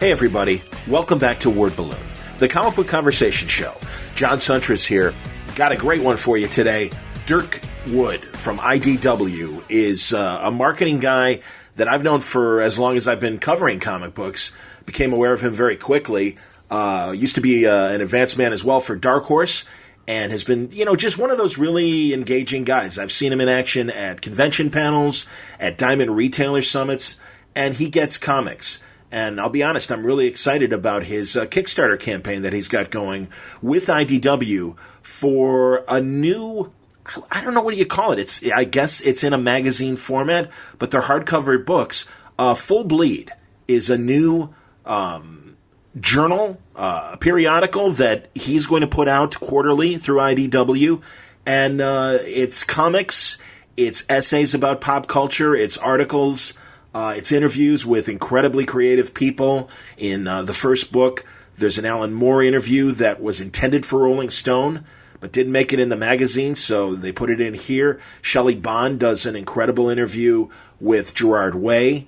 Hey everybody, welcome back to Word Balloon, the comic book conversation show. John Suntress here. Got a great one for you today. Dirk Wood from IDW is a marketing guy that I've known for as long as I've been covering comic books. Became aware of him very quickly. Used to be an advanced man as well for Dark Horse, and has been, just one of those really engaging guys. I've seen him in action at convention panels, at Diamond Retailer Summits, and he gets comics. And I'll be honest, I'm really excited about his Kickstarter campaign that he's got going with IDW for a new, I don't know what you call it. I guess it's in a magazine format, but they're hardcover books. Full Bleed is a new journal, periodical that he's going to put out quarterly through IDW. And it's comics, it's essays about pop culture, it's articles, it's interviews with incredibly creative people. In the first book, there's an Alan Moore interview that was intended for Rolling Stone, but didn't make it in the magazine, so they put it in here. Shelley Bond does an incredible interview with Gerard Way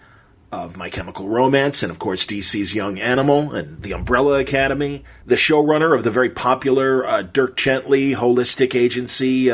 of My Chemical Romance, and of course DC's Young Animal and The Umbrella Academy. The showrunner of the very popular Dirk Gently Holistic Agency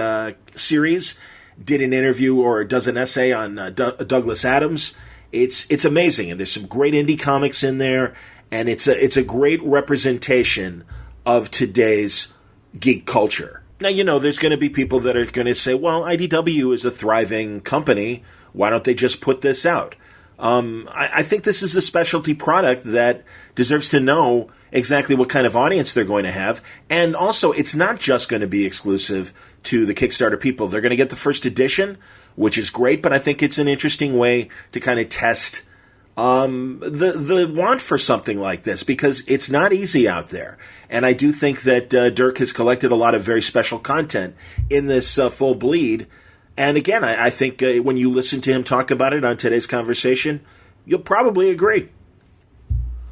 series did an interview or does an essay on Douglas Adams. It's amazing, and there's some great indie comics in there, and it's a great representation of today's geek culture. Now, there's going to be people that are going to say, well, IDW is a thriving company. Why don't they just put this out? I think this is a specialty product that deserves to know exactly what kind of audience they're going to have. And also, it's not just going to be exclusive to the Kickstarter people. They're going to get the first edition, which is great, but I think it's an interesting way to kind of test the want for something like this, because it's not easy out there. And I do think that Dirk has collected a lot of very special content in this Full Bleed. And again, I think when you listen to him talk about it on today's conversation, you'll probably agree.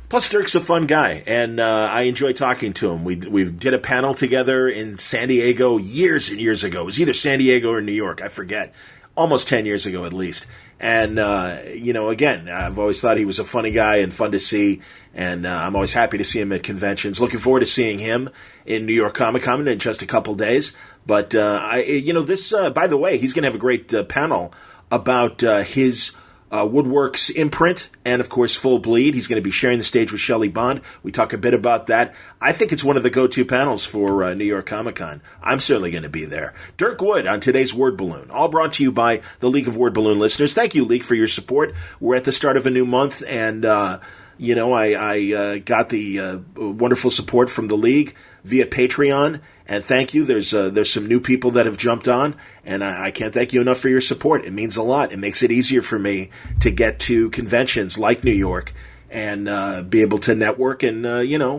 Plus, Dirk's a fun guy, and I enjoy talking to him. We did a panel together in San Diego years and years ago. It was either San Diego or New York, I forget. Almost 10 years ago at least. And, again, I've always thought he was a funny guy and fun to see, and I'm always happy to see him at conventions. Looking forward to seeing him in New York Comic Con in just a couple days. But, this, by the way, he's going to have a great panel about his Woodworks imprint and, of course, Full Bleed. He's going to be sharing the stage with Shelley Bond. We talk a bit about that. I think it's one of the go-to panels for New York Comic Con. I'm certainly going to be there. Dirk Wood on today's Word Balloon, all brought to you by the League of Word Balloon listeners. Thank you, League, for your support. We're at the start of a new month, and I got the wonderful support from the League via Patreon. And thank you. There's some new people that have jumped on, and I can't thank you enough for your support. It means a lot. It makes it easier for me to get to conventions like New York and be able to network and,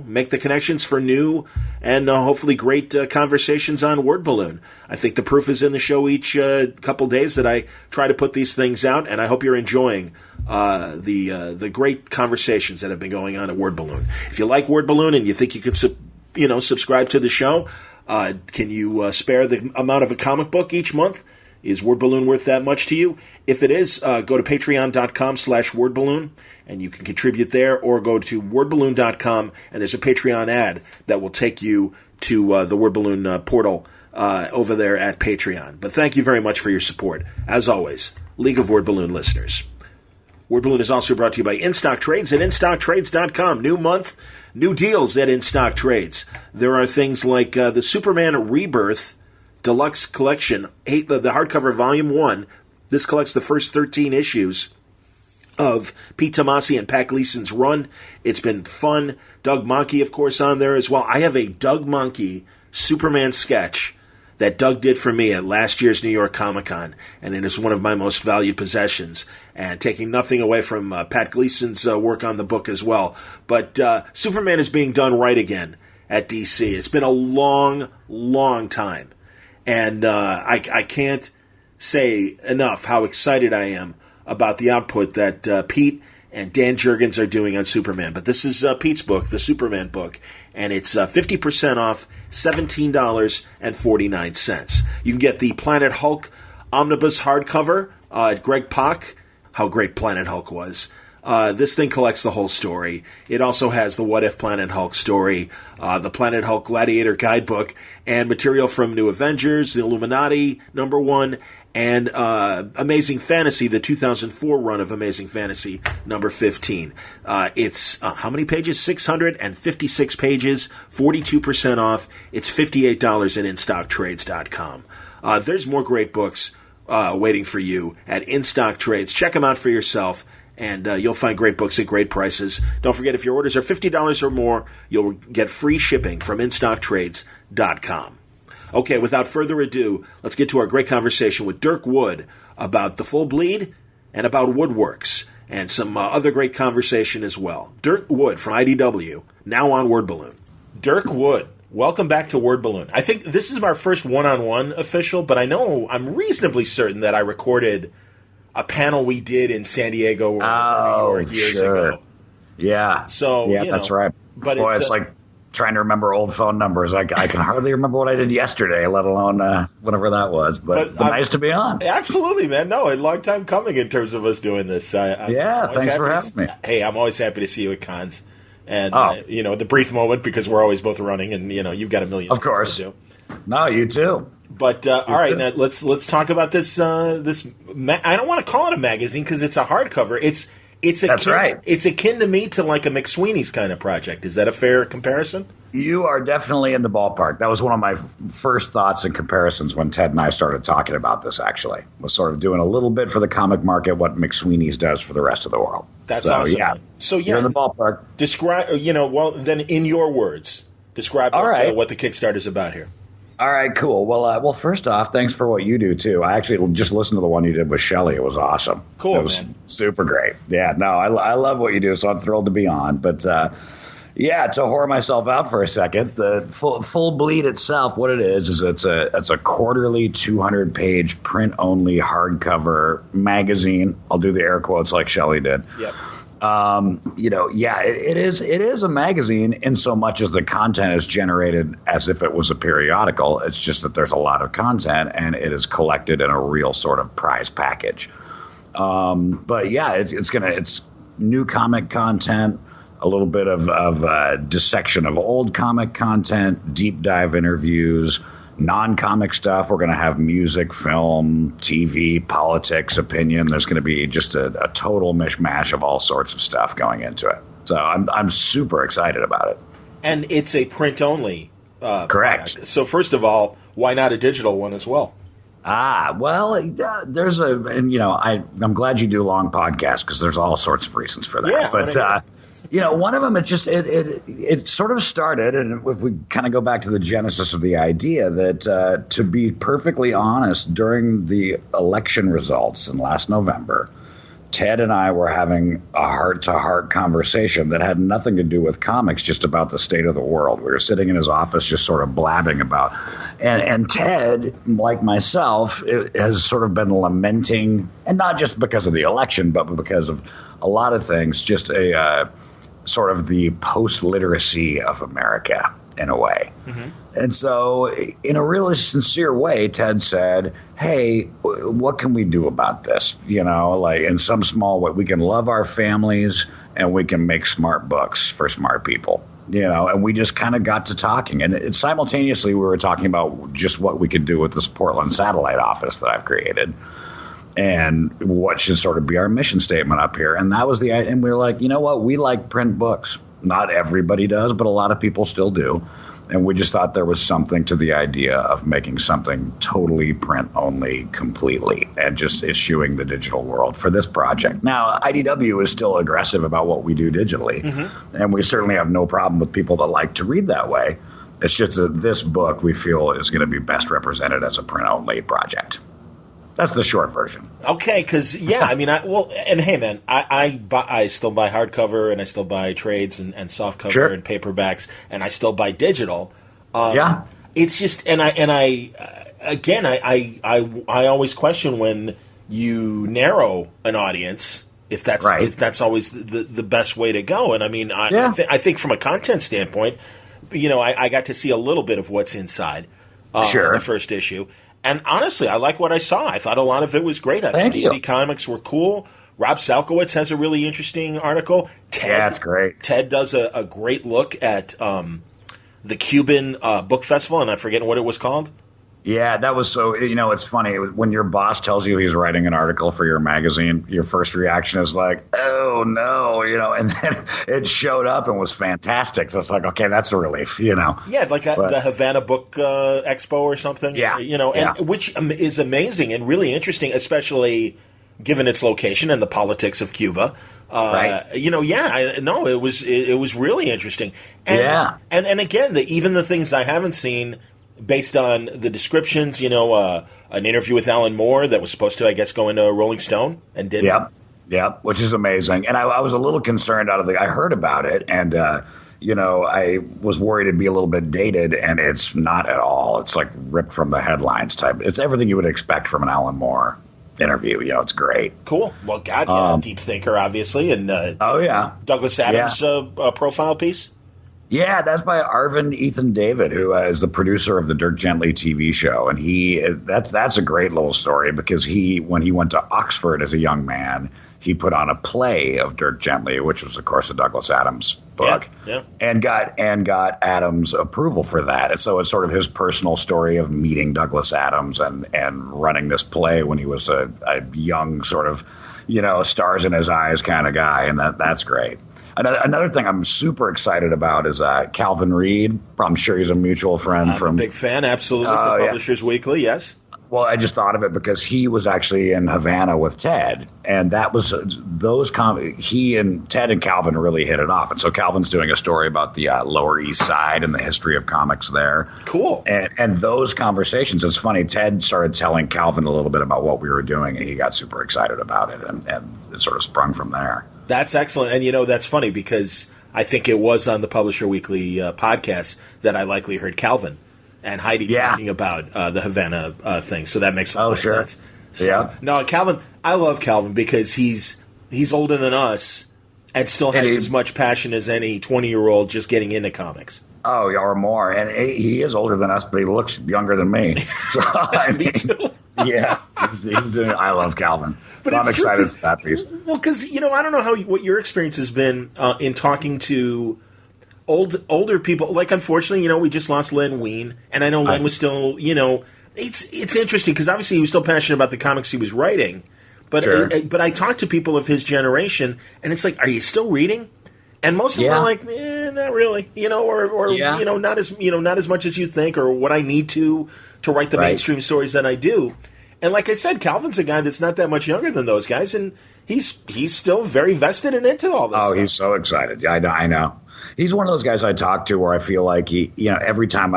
make the connections for new and hopefully great conversations on Word Balloon. I think the proof is in the show each couple days that I try to put these things out, and I hope you're enjoying the great conversations that have been going on at Word Balloon. If you like Word Balloon and you think you can subscribe to the show, can you spare the amount of a comic book each month? Is Word Balloon worth that much to you? If it is, go to patreon.com/wordballoon, and you can contribute there, or go to wordballoon.com, and there's a Patreon ad that will take you to the Word Balloon portal over there at Patreon. But thank you very much for your support. As always, League of Word Balloon listeners. Word Balloon is also brought to you by InStock Trades at InStockTrades.com. New month, new deals at InStock Trades. There are things like the Superman Rebirth Deluxe Collection, the hardcover Volume 1. This collects the first 13 issues of Pete Tomasi and Pat Gleason's run. It's been fun. Doug Mahnke, of course, on there as well. I have a Doug Mahnke Superman sketch that Doug did for me at last year's New York Comic Con, and it is one of my most valued possessions, and taking nothing away from Pat Gleason's work on the book as well. But Superman is being done right again at DC. It's been a long, long time, and I can't say enough how excited I am about the output that Pete and Dan Jurgens are doing on Superman. But this is Pete's book, the Superman book, and it's 50% off, $17.49. You can get the Planet Hulk Omnibus hardcover at Greg Pak. How great Planet Hulk was. This thing collects the whole story. It also has the What If Planet Hulk story, the Planet Hulk Gladiator Guidebook, and material from New Avengers, the Illuminati, #1, and Amazing Fantasy, the 2004 run of Amazing Fantasy, number 15. It's how many pages? 656 pages, 42% off. It's $58 at InStockTrades.com. There's more great books waiting for you at InStock Trades. Check them out for yourself, and you'll find great books at great prices. Don't forget, if your orders are $50 or more, you'll get free shipping from InStockTrades.com. Okay, without further ado, let's get to our great conversation with Dirk Wood about the Full Bleed and about Woodworks, and some other great conversation as well. Dirk Wood from IDW, now on Word Balloon. Dirk Wood, welcome back to Word Balloon. I think this is our first one-on-one official, but I'm reasonably certain that I recorded a panel we did in San Diego or New York years ago. Yeah. So, yeah, that's right. But boy, it's like trying to remember old phone numbers. I can hardly remember what I did yesterday, let alone whatever that was. But nice to be on. Absolutely, man. No, a long time coming in terms of us doing this. Thanks for having me. Hey, I'm always happy to see you at cons. And, the brief moment, because we're always both running, and, you've got a million of course. to do. No, you too. But, all right, now let's talk about this. I don't want to call it a magazine because it's a hardcover. It's akin to me to like a McSweeney's kind of project. Is that a fair comparison? You are definitely in the ballpark. That was one of my first thoughts and comparisons when Ted and I started talking about this, actually. Was sort of doing a little bit for the comic market what McSweeney's does for the rest of the world. That's awesome. Yeah. So, you're in the ballpark. Describe, then in your words, describe what the Kickstarter's about here. All right, cool. Well, first off, thanks for what you do, too. I actually just listened to the one you did with Shelley. It was awesome. Cool, it was super great. Yeah, no, I love what you do, so I'm thrilled to be on. But, to whore myself out for a second, the Full Bleed itself, what it is it's a quarterly 200-page print-only hardcover magazine. I'll do the air quotes like Shelley did. Yep. It is a magazine in so much as the content is generated as if it was a periodical. It's just that there's a lot of content and it is collected in a real sort of prize package. It's new comic content, a little bit of dissection of old comic content, deep dive interviews, non-comic stuff. We're going to have music, film, TV, politics, opinion. There's going to be just a total mishmash of all sorts of stuff going into it. So I'm super excited about it. And it's a print-only correct. Product. So first of all, why not a digital one as well? I'm glad you do long podcasts because there's all sorts of reasons for that. Yeah, but one of them, it sort of started, and if we kind of go back to the genesis of the idea that, to be perfectly honest, during the election results in last November, Ted and I were having a heart-to-heart conversation that had nothing to do with comics, just about the state of the world. We were sitting in his office just sort of blabbing about. And Ted, like myself, has sort of been lamenting, and not just because of the election, but because of a lot of things, just sort of the post-literacy of America in a way. Mm-hmm. And so in a really sincere way, Ted said, hey, what can we do about this? In some small way, we can love our families and we can make smart books for smart people, and we just kind of got to talking. And simultaneously, we were talking about just what we could do with this Portland satellite office that I've created. And what should sort of be our mission statement up here. And that was and we were like, you know what? We like print books. Not everybody does, but a lot of people still do. And we just thought there was something to the idea of making something totally print only completely and just issuing the digital world for this project. Now, IDW is still aggressive about what we do digitally. Mm-hmm. And we certainly have no problem with people that like to read that way. It's just that this book we feel is going to be best represented as a print only project. That's the short version. Okay, because, and hey, man, I still buy hardcover and I still buy trades and softcover and paperbacks, and I still buy digital. It's just, I always question when you narrow an audience, if that's always the best way to go. And I think from a content standpoint, I got to see a little bit of what's inside the first issue. And honestly, I like what I saw. I thought a lot of it was great. I thought the indie comics were cool. Rob Salkowitz has a really interesting article. It's great. Ted does a great look at the Cuban book festival, and I'm forgetting what it was called. Yeah, that was so, it's funny. When your boss tells you he's writing an article for your magazine, your first reaction is like, oh, no, and then it showed up and was fantastic. So it's like, okay, that's a relief, Yeah, like the Havana Book Expo or something. Yeah. Which is amazing and really interesting, especially given its location and the politics of Cuba. Right. It was really interesting. And again, even the things I haven't seen, based on the descriptions, an interview with Alan Moore that was supposed to, I guess, go into Rolling Stone and didn't. Yep, which is amazing. And I was a little concerned I heard about it, and, I was worried it'd be a little bit dated, and it's not at all. It's like ripped from the headlines type. It's everything you would expect from an Alan Moore interview. It's great. Cool. Well, God, deep thinker, obviously. And Douglas Adams' profile piece. Yeah, that's by Arvin Ethan David, who is the producer of the Dirk Gently TV show, and that's a great little story because when he went to Oxford as a young man, he put on a play of Dirk Gently, which was of course a Douglas Adams book, and got Adams' approval for that. And so it's sort of his personal story of meeting Douglas Adams and running this play when he was a young sort of stars in his eyes kind of guy, and that's great. Another thing I'm super excited about is Calvin Reed. I'm sure he's a mutual friend I'm a big fan, absolutely, for Publishers Weekly, yes. Well, I just thought of it because he was actually in Havana with Ted, and that was he and Ted and Calvin really hit it off. And so Calvin's doing a story about the Lower East Side and the history of comics there. Cool. And those conversations, it's funny, Ted started telling Calvin a little bit about what we were doing, and he got super excited about it, and it sort of sprung from there. That's excellent. And, that's funny because I think it was on the Publisher Weekly podcast that I likely heard Calvin and Heidi talking about the Havana thing. So that makes a lot of sense. So, no, Calvin, I love Calvin because he's older than us and still has as much passion as any 20-year-old just getting into comics. Oh, yeah, or more. And he is older than us, but he looks younger than me. So, Me too. Yeah, he's doing. I love Calvin. But I'm excited for that piece. Well, because I don't know what your experience has been in talking to older people. Like, unfortunately, we just lost Len Wein, and I know Len was still, it's interesting because obviously he was still passionate about the comics he was writing. But but I talked to people of his generation, and it's like, are you still reading? And most of them are like, not really, or not as much as you think, or what I need to write the mainstream stories that I do. And like I said, Calvin's a guy that's not that much younger than those guys, and he's still very vested and into all this stuff. He's so excited. Yeah, I know. He's one of those guys I talk to where I feel like every time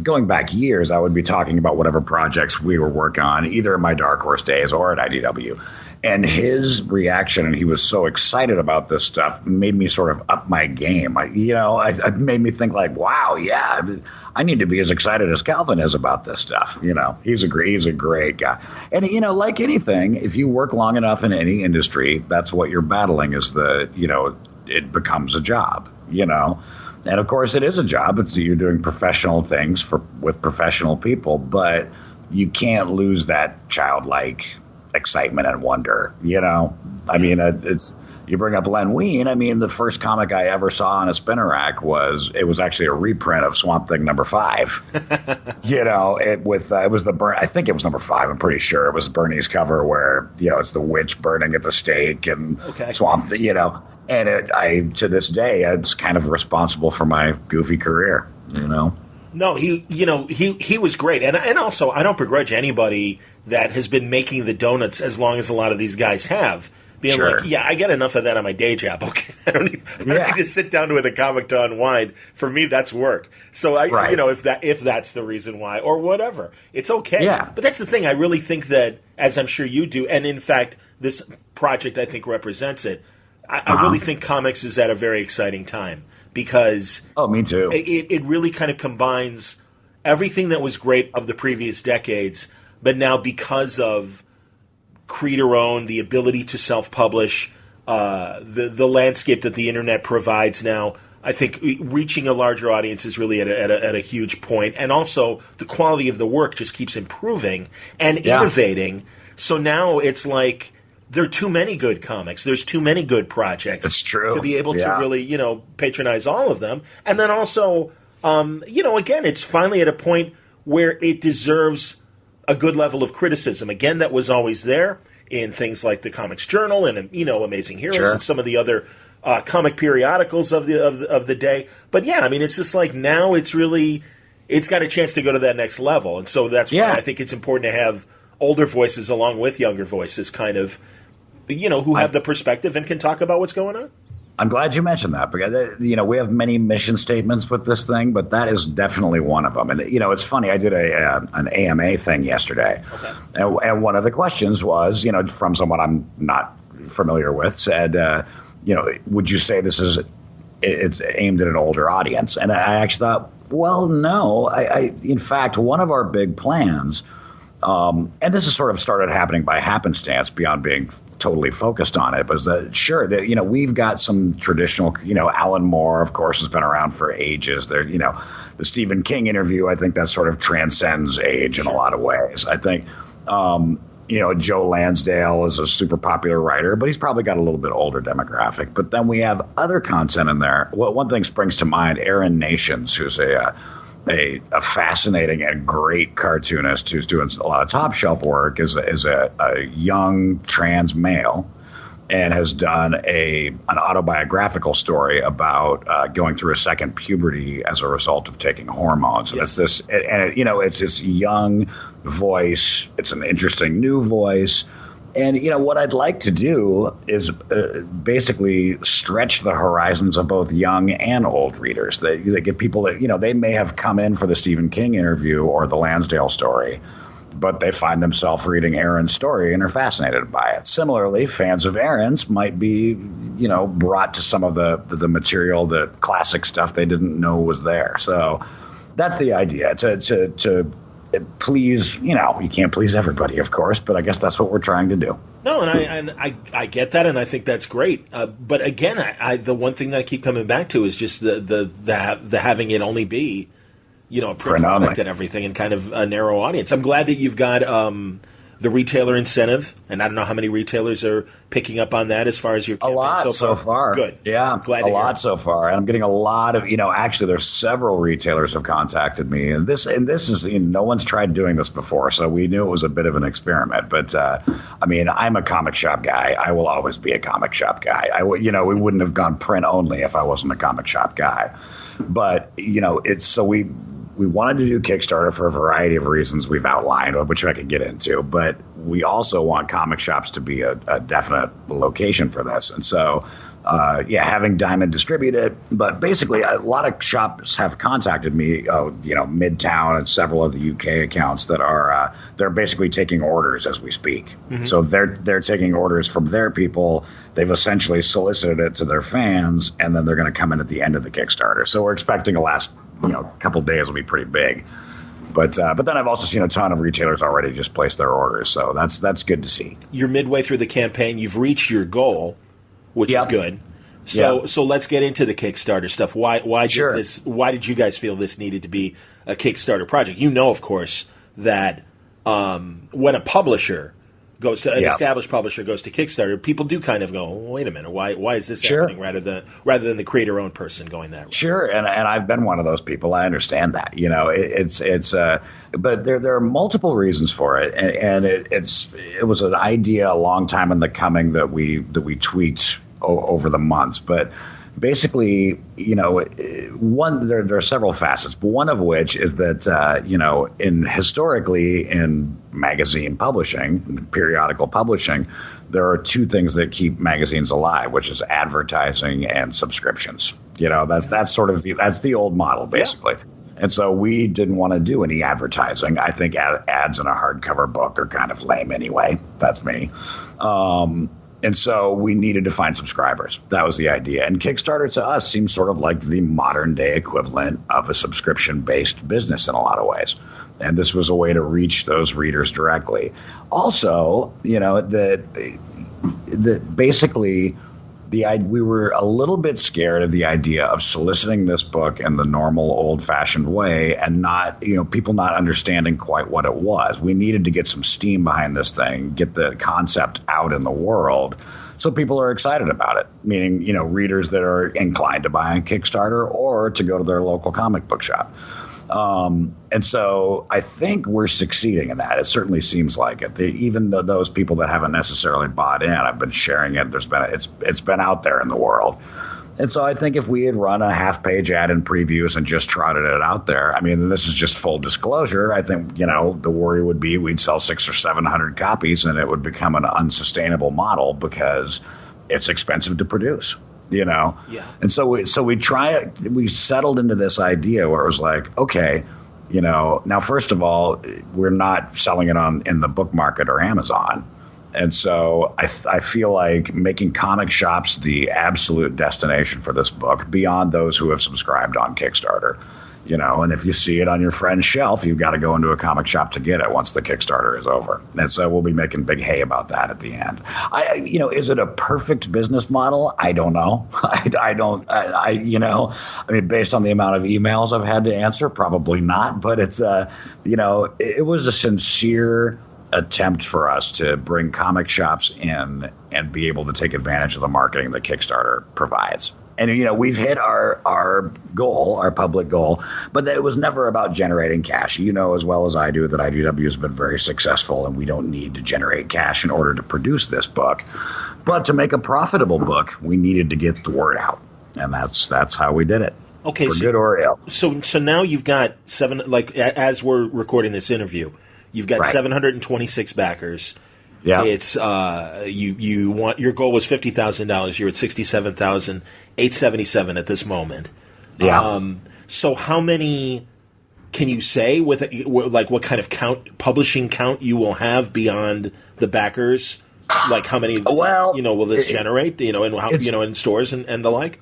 going back years, I would be talking about whatever projects we were working on, either in my Dark Horse days or at IDW. And his reaction, and he was so excited about this stuff, made me sort of up my game. It made me think like, wow, yeah, I need to be as excited as Calvin is about this stuff. He's a great guy. And, like anything, if you work long enough in any industry, that's what you're battling is it becomes a job, And, of course, it is a job. You're doing professional things with professional people, but you can't lose that childlike excitement and wonder, I mean, you bring up Len Wein. I mean, the first comic I ever saw on a spinner rack was actually a reprint of Swamp Thing number 5. It was I think it was number 5. I'm pretty sure it was Bernie's cover where it's the witch burning at the stake and Swamp, and to this day it's kind of responsible for my goofy career, No, he was great, and also I don't begrudge anybody that has been making the donuts as long as a lot of these guys have. Being like, I get enough of that on my day job. Okay, I don't need to sit down with a comic to unwind. For me, that's work. So if that's the reason why, or whatever, it's okay. Yeah. But that's the thing. I really think that, as I'm sure you do, and in fact, this project I think represents it. I really think comics is at a very exciting time. Because me too. It really kind of combines everything that was great of the previous decades, but now because of creator-owned, the ability to self-publish, the landscape that the internet provides now, I think reaching a larger audience is really at a huge point. And also the quality of the work just keeps improving and innovating. So now it's like there are too many good comics. There's too many good projects. It's true. To be able to really, patronize all of them. And then also, again, it's finally at a point where it deserves a good level of criticism. Again, that was always there in things like the Comics Journal and, Amazing Heroes and some of the other comic periodicals of the day. But yeah, I mean, it's just like now it's got a chance to go to that next level. And so that's why I think it's important to have older voices along with younger voices kind of, who have the perspective and can talk about what's going on. I'm glad you mentioned that because, we have many mission statements with this thing, but that is definitely one of them. And, it's funny. I did an AMA thing yesterday. Okay. And one of the questions was, from someone I'm not familiar with said, would you say it's aimed at an older audience? And I actually thought, well, no. In fact, one of our big plans, and this has sort of started happening by happenstance beyond being totally focused on it, was that, we've got some traditional, Alan Moore, of course, has been around for ages. There, the Stephen King interview, I think that sort of transcends age in a lot of ways. I think, Joe Lansdale is a super popular writer, but he's probably got a little bit older demographic. But then we have other content in there. Well, one thing springs to mind, Aaron Nations, who's a fascinating and great cartoonist who's doing a lot of top shelf work, is a young trans male and has done an autobiographical story about going through a second puberty as a result of taking hormones. And it's this young voice. It's an interesting new voice. And, what I'd like to do is basically stretch the horizons of both young and old readers. They get people that, they may have come in for the Stephen King interview or the Lansdale story, but they find themselves reading Aaron's story and are fascinated by it. Similarly, fans of Aaron's might be, brought to some of the material, the classic stuff they didn't know was there. So that's the idea, to please, you can't please everybody, of course, but I guess that's what we're trying to do. No, and I get that, and I think that's great. But again, the one thing that I keep coming back to is just the having it only be, a print product and everything, and kind of a narrow audience. I'm glad that you've got the retailer incentive, and I don't know how many retailers are picking up on that as far as your campaign. A lot so far. Good. Yeah, glad a lot so far. And I'm getting a lot of, actually there's several retailers have contacted me, and this is, no one's tried doing this before, so we knew it was a bit of an experiment. But I'm a comic shop guy. I will always be a comic shop guy. We wouldn't have gone print only if I wasn't a comic shop guy. But it's so we wanted to do Kickstarter for a variety of reasons we've outlined, which I could get into, but we also want comic shops to be a definite location for this. And so, having Diamond distribute it, but basically a lot of shops have contacted me, Midtown and several of the UK accounts that are, they're basically taking orders as we speak. Mm-hmm. So they're taking orders from their people. They've essentially solicited it to their fans, and then they're going to come in at the end of the Kickstarter. So we're expecting the last couple days will be pretty big. But then I've also seen a ton of retailers already just place their orders, so that's good to see. You're midway through the campaign. You've reached your goal, which is good. So let's get into the Kickstarter stuff. Why did you guys feel this needed to be a Kickstarter project? Of course, that when a publisher goes to an established publisher goes to Kickstarter, people do kind of go, wait a minute, why is this happening rather than the creator-owned person going that way? Sure, and I've been one of those people. I understand that. But there are multiple reasons for it, and it was an idea a long time in the coming that we tweaked over the months, but. Basically, there are several facets, but one of which is that, historically in magazine publishing, periodical publishing, there are two things that keep magazines alive, which is advertising and subscriptions. That's the old model, basically. Yeah. And so we didn't want to do any advertising. I think ads in a hardcover book are kind of lame anyway. That's me. And so we needed to find subscribers. That was the idea. And Kickstarter to us seems sort of like the modern day equivalent of a subscription-based business in a lot of ways. And this was a way to reach those readers directly. Also, that basically we were a little bit scared of the idea of soliciting this book in the normal old-fashioned way and not, people not understanding quite what it was. We needed to get some steam behind this thing, get the concept out in the world so people are excited about it, meaning, readers that are inclined to buy on Kickstarter or to go to their local comic book shop. And so I think we're succeeding in that. It certainly seems like it. Even though those people that haven't necessarily bought in, I've been sharing it. It's been out there in the world. And so I think if we had run a half-page ad in previews and just trotted it out there, this is just full disclosure. I think, the worry would be we'd sell 600 or 700 copies and it would become an unsustainable model because it's expensive to produce. Yeah. And so we settled into this idea where it was like, okay, now, first of all, we're not selling it in the book market or Amazon. And so I feel like making comic shops the absolute destination for this book beyond those who have subscribed on Kickstarter. And if you see it on your friend's shelf, you've got to go into a comic shop to get it once the Kickstarter is over. And so we'll be making big hay about that at the end. Is it a perfect business model? I don't know. Based on the amount of emails I've had to answer, probably not. But it's, it was a sincere attempt for us to bring comic shops in and be able to take advantage of the marketing that Kickstarter provides. And, we've hit our goal, our public goal, but it was never about generating cash. As well as I do that IDW has been very successful and we don't need to generate cash in order to produce this book. But to make a profitable book, we needed to get the word out. And that's how we did it. Okay, for good or ill. So now you've got as we're recording this interview, you've got 726 backers. Yeah, it's you want your goal was $50,000. You're at $67,877 at this moment. Yeah. So how many can you say with what kind of publishing count you will have beyond the backers? Like how many? Well, will this generate? And how in stores and the like.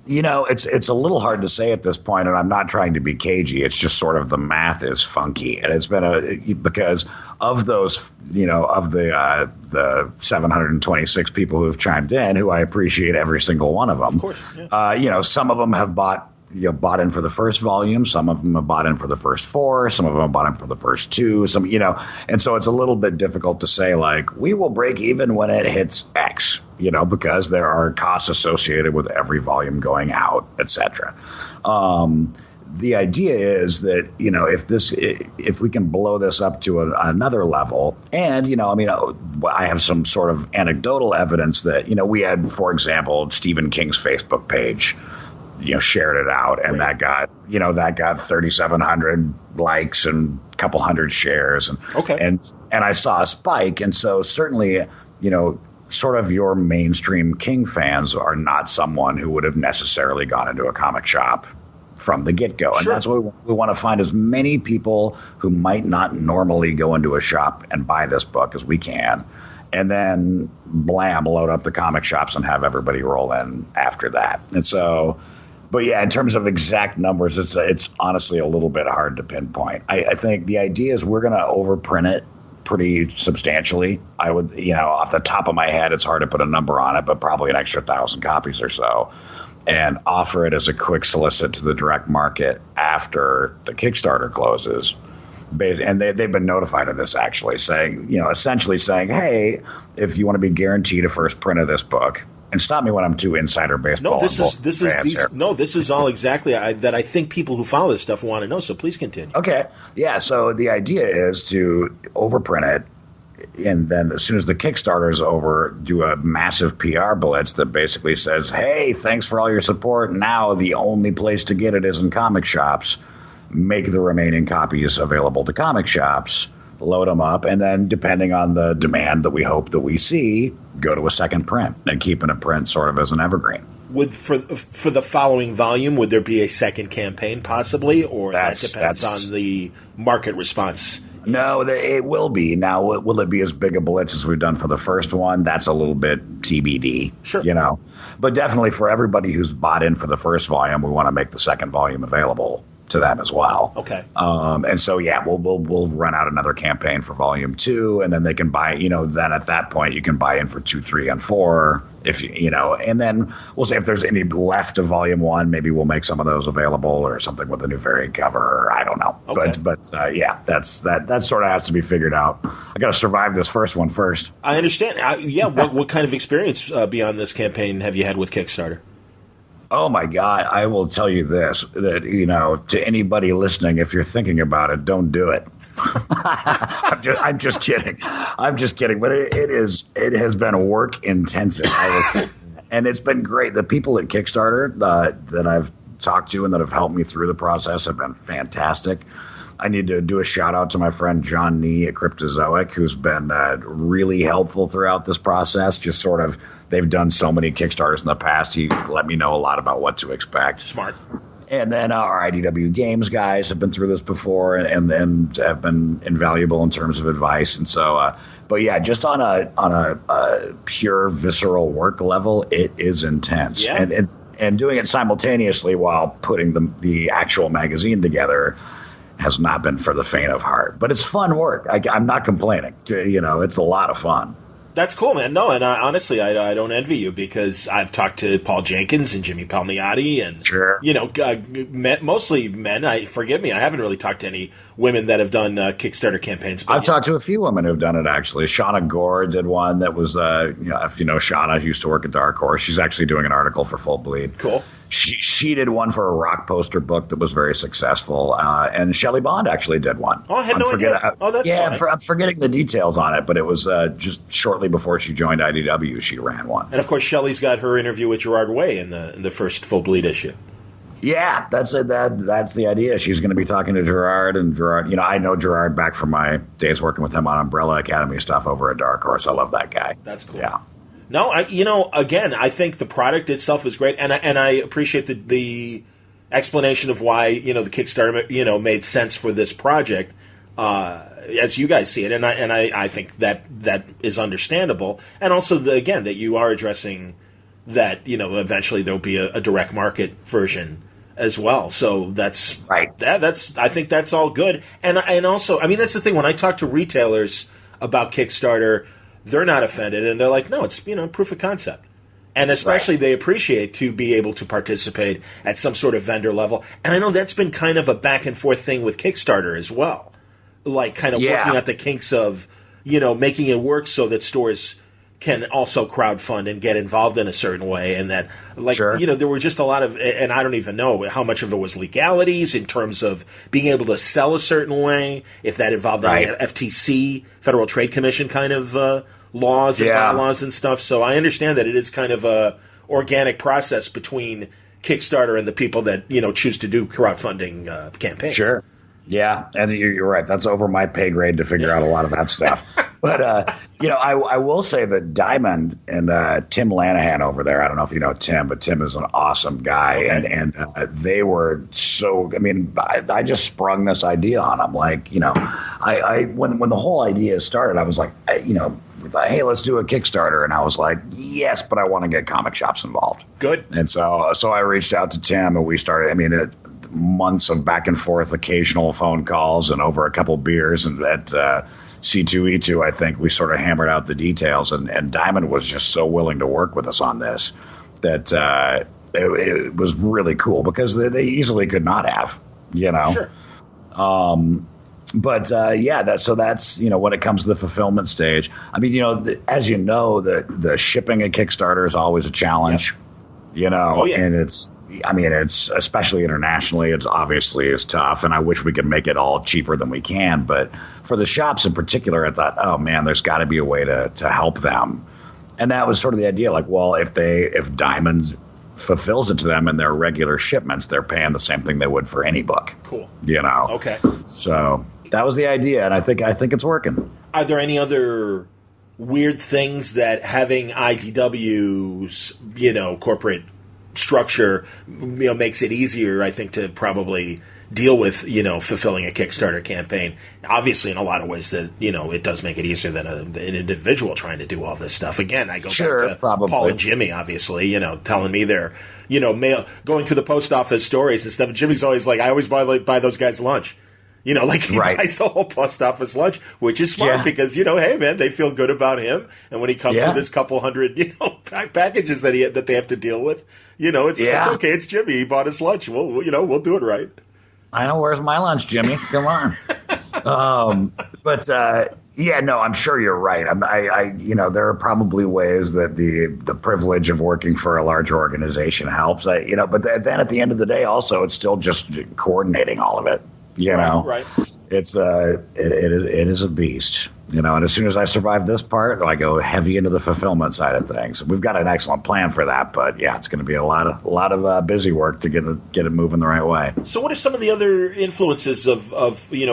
It's a little hard to say at this point, and I'm not trying to be cagey. It's just sort of the math is funky, and it's been because of those, of the 726 people who have chimed in, who I appreciate every single one of them. Of course, yeah. Some of them have bought in for the first volume. Some of them have bought in for the first 4. Some of them have bought in for the first 2. Some, and so it's a little bit difficult to say we will break even when it hits X, because there are costs associated with every volume going out, etc. The idea is that, if we can blow this up to another level and, I have some sort of anecdotal evidence that, we had, for example, Stephen King's Facebook page, shared it out, and that got 3,700 likes and a couple hundred shares, and I saw a spike, and so certainly, sort of your mainstream King fans are not someone who would have necessarily gone into a comic shop from the get-go, and that's what we want to find, as many people who might not normally go into a shop and buy this book as we can. And then, blam, load up the comic shops and have everybody roll in after that. And so, but yeah, in terms of exact numbers, it's honestly a little bit hard to pinpoint. I think the idea is we're going to overprint it pretty substantially. I would, off the top of my head, it's hard to put a number on it, but probably an extra 1,000 copies or so, and offer it as a quick solicit to the direct market after the Kickstarter closes. And they've been notified of this, actually, saying, essentially saying, hey, if you want to be guaranteed a first print of this book, and stop me when I'm too insider baseball. No, this is all exactly that I think people who follow this stuff want to know. So please continue. Okay, yeah. So the idea is to overprint it, and then as soon as the Kickstarter is over, do a massive PR blitz that basically says, hey, thanks for all your support. Now the only place to get it is in comic shops. Make the remaining copies available to comic shops, load them up, and then depending on the demand that we hope that we see, go to a second print and keeping a print sort of as an evergreen. For the following volume, would there be a second campaign possibly, or that depends on the market response? No, it will be. Now, will it be as big a blitz as we've done for the first one? That's a little bit TBD, sure. But definitely for everybody who's bought in for the first volume, we want to make the second volume available to them as well. Okay. And so, we'll run out another campaign for volume 2, and then they can buy, then at that point you can buy in for 2, 3, and 4 if and then we'll see if there's any left of volume 1. Maybe we'll make some of those available or something with a new variant cover. Or I don't know. Okay. But that sort of has to be figured out. I got to survive this first one first. I understand. What kind of experience beyond this campaign have you had with Kickstarter? Oh my God, I will tell you this, that, to anybody listening, if you're thinking about it, don't do it. I'm just kidding. But it has been work intensive. And it's been great. The people at Kickstarter that I've talked to and that have helped me through the process have been fantastic. I need to do a shout out to my friend John Nee at Cryptozoic, who's been really helpful throughout this process. Just sort of, they've done so many Kickstarters in the past. He let me know a lot about what to expect. Smart. And then our IDW Games guys have been through this before and have been invaluable in terms of advice. And so, but yeah, just on a pure visceral work level, it is intense. Yeah. And doing it simultaneously while putting the actual magazine together has not been for the faint of heart, but it's fun work. I'm not complaining. It's a lot of fun. That's cool, man. No, and honestly, I don't envy you because I've talked to Paul Jenkins and Jimmy Palmiotti and, sure. Mostly men. Forgive me, I haven't really talked to any women that have done Kickstarter campaigns. I've talked to a few women who've done it, actually. Shauna Gore did one that was, if you know Shauna, she used to work at Dark Horse. She's actually doing an article for Full Bleed. Cool. She did one for a rock poster book that was very successful, and Shelley Bond actually did one. Oh, I had no idea. That's fun. I'm forgetting the details on it, but it was just shortly before she joined IDW, she ran one. And of course, Shelley's got her interview with Gerard Way in the first Full Bleed issue. Yeah, that's the idea. She's going to be talking to Gerard, and Gerard. I know Gerard back from my days working with him on Umbrella Academy stuff over at Dark Horse. I love that guy. That's cool. Yeah. No, again, I think the product itself is great, and I appreciate the explanation of why the Kickstarter made sense for this project as you guys see it, and I think that is understandable, and also that you are addressing that eventually there'll be a direct market version as well. So that's right. I think that's all good, and also that's the thing when I talk to retailers about Kickstarter. They're not offended, and they're like, no, it's proof of concept. And especially they appreciate to be able to participate at some sort of vendor level. And I know that's been kind of a back-and-forth thing with Kickstarter as well. Like kind of working out the kinks of, making it work so that stores can also crowdfund and get involved in a certain way. And that, there were just a lot of – and I don't even know how much of it was legalities in terms of being able to sell a certain way, if that involved any FTC, Federal Trade Commission kind of laws and bylaws and stuff. So I understand that it is kind of a organic process between Kickstarter and the people that choose to do crowdfunding campaigns. Sure. Yeah, and you're right. That's over my pay grade to figure out a lot of that stuff. But I will say that Diamond and Tim Lanahan over there. I don't know if you know Tim, but Tim is an awesome guy, and they were so. I just sprung this idea on them. Like when the whole idea started, I was like, we thought, hey, let's do a Kickstarter. And I was like, yes, but I want to get comic shops involved. Good. And so I reached out to Tim, and we started, months of back and forth, occasional phone calls, and over a couple beers. And at C2E2, I think we sort of hammered out the details. And Diamond was just so willing to work with us on this that it was really cool because they easily could not have, Sure. But that's when it comes to the fulfillment stage. As the shipping at Kickstarter is always a challenge. And it's especially internationally, it's obviously is tough. And I wish we could make it all cheaper than we can. But for the shops in particular, I thought, oh man, there's got to be a way to help them. And that was sort of the idea. Like, well, if Diamond fulfills it to them in their regular shipments, they're paying the same thing they would for any book. Cool. Okay. So that was the idea, and I think it's working. Are there any other weird things that having IDW's corporate structure makes it easier, I think, to probably deal with, fulfilling a Kickstarter campaign. Obviously, in a lot of ways that, it does make it easier than an individual trying to do all this stuff. Again, I go back to probably. Paul and Jimmy, obviously, telling me they're, going to the post office stories and stuff. And Jimmy's always like, I always buy those guys lunch. He buys the whole post office lunch, which is smart because, hey, man, they feel good about him. And when he comes with this couple hundred, packages that they have to deal with, it's okay. It's Jimmy. He bought his lunch. We'll do it right. I know. Where's my lunch, Jimmy? Come on. I'm sure you're right. There are probably ways that the privilege of working for a large organization helps. But then at the end of the day, also, it's still just coordinating all of it. Right. It's it is a beast. And as soon as I survive this part, I go heavy into the fulfillment side of things. We've got an excellent plan for that, but it's going to be a lot of busy work to get it moving the right way. So, what are some of the other influences of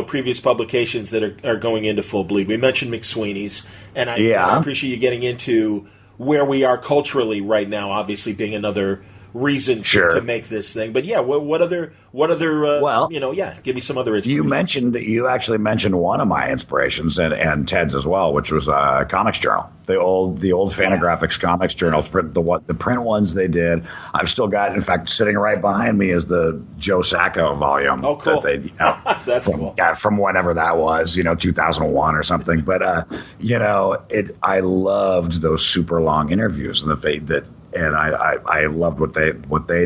previous publications that are going into Full Bleed? We mentioned McSweeney's, and I appreciate you getting into where we are culturally right now. Obviously, being another reason to make this thing, but what other give me some other inspiration. You actually mentioned one of my inspirations and Ted's as well, which was Comics Journal, the old Fantagraphics Comics Journals, the print ones they did. I've still got, in fact, sitting right behind me is the Joe Sacco volume. Oh, cool. That they, that's cool. From whenever that was, 2001 or something. But I loved those super long interviews and I loved what they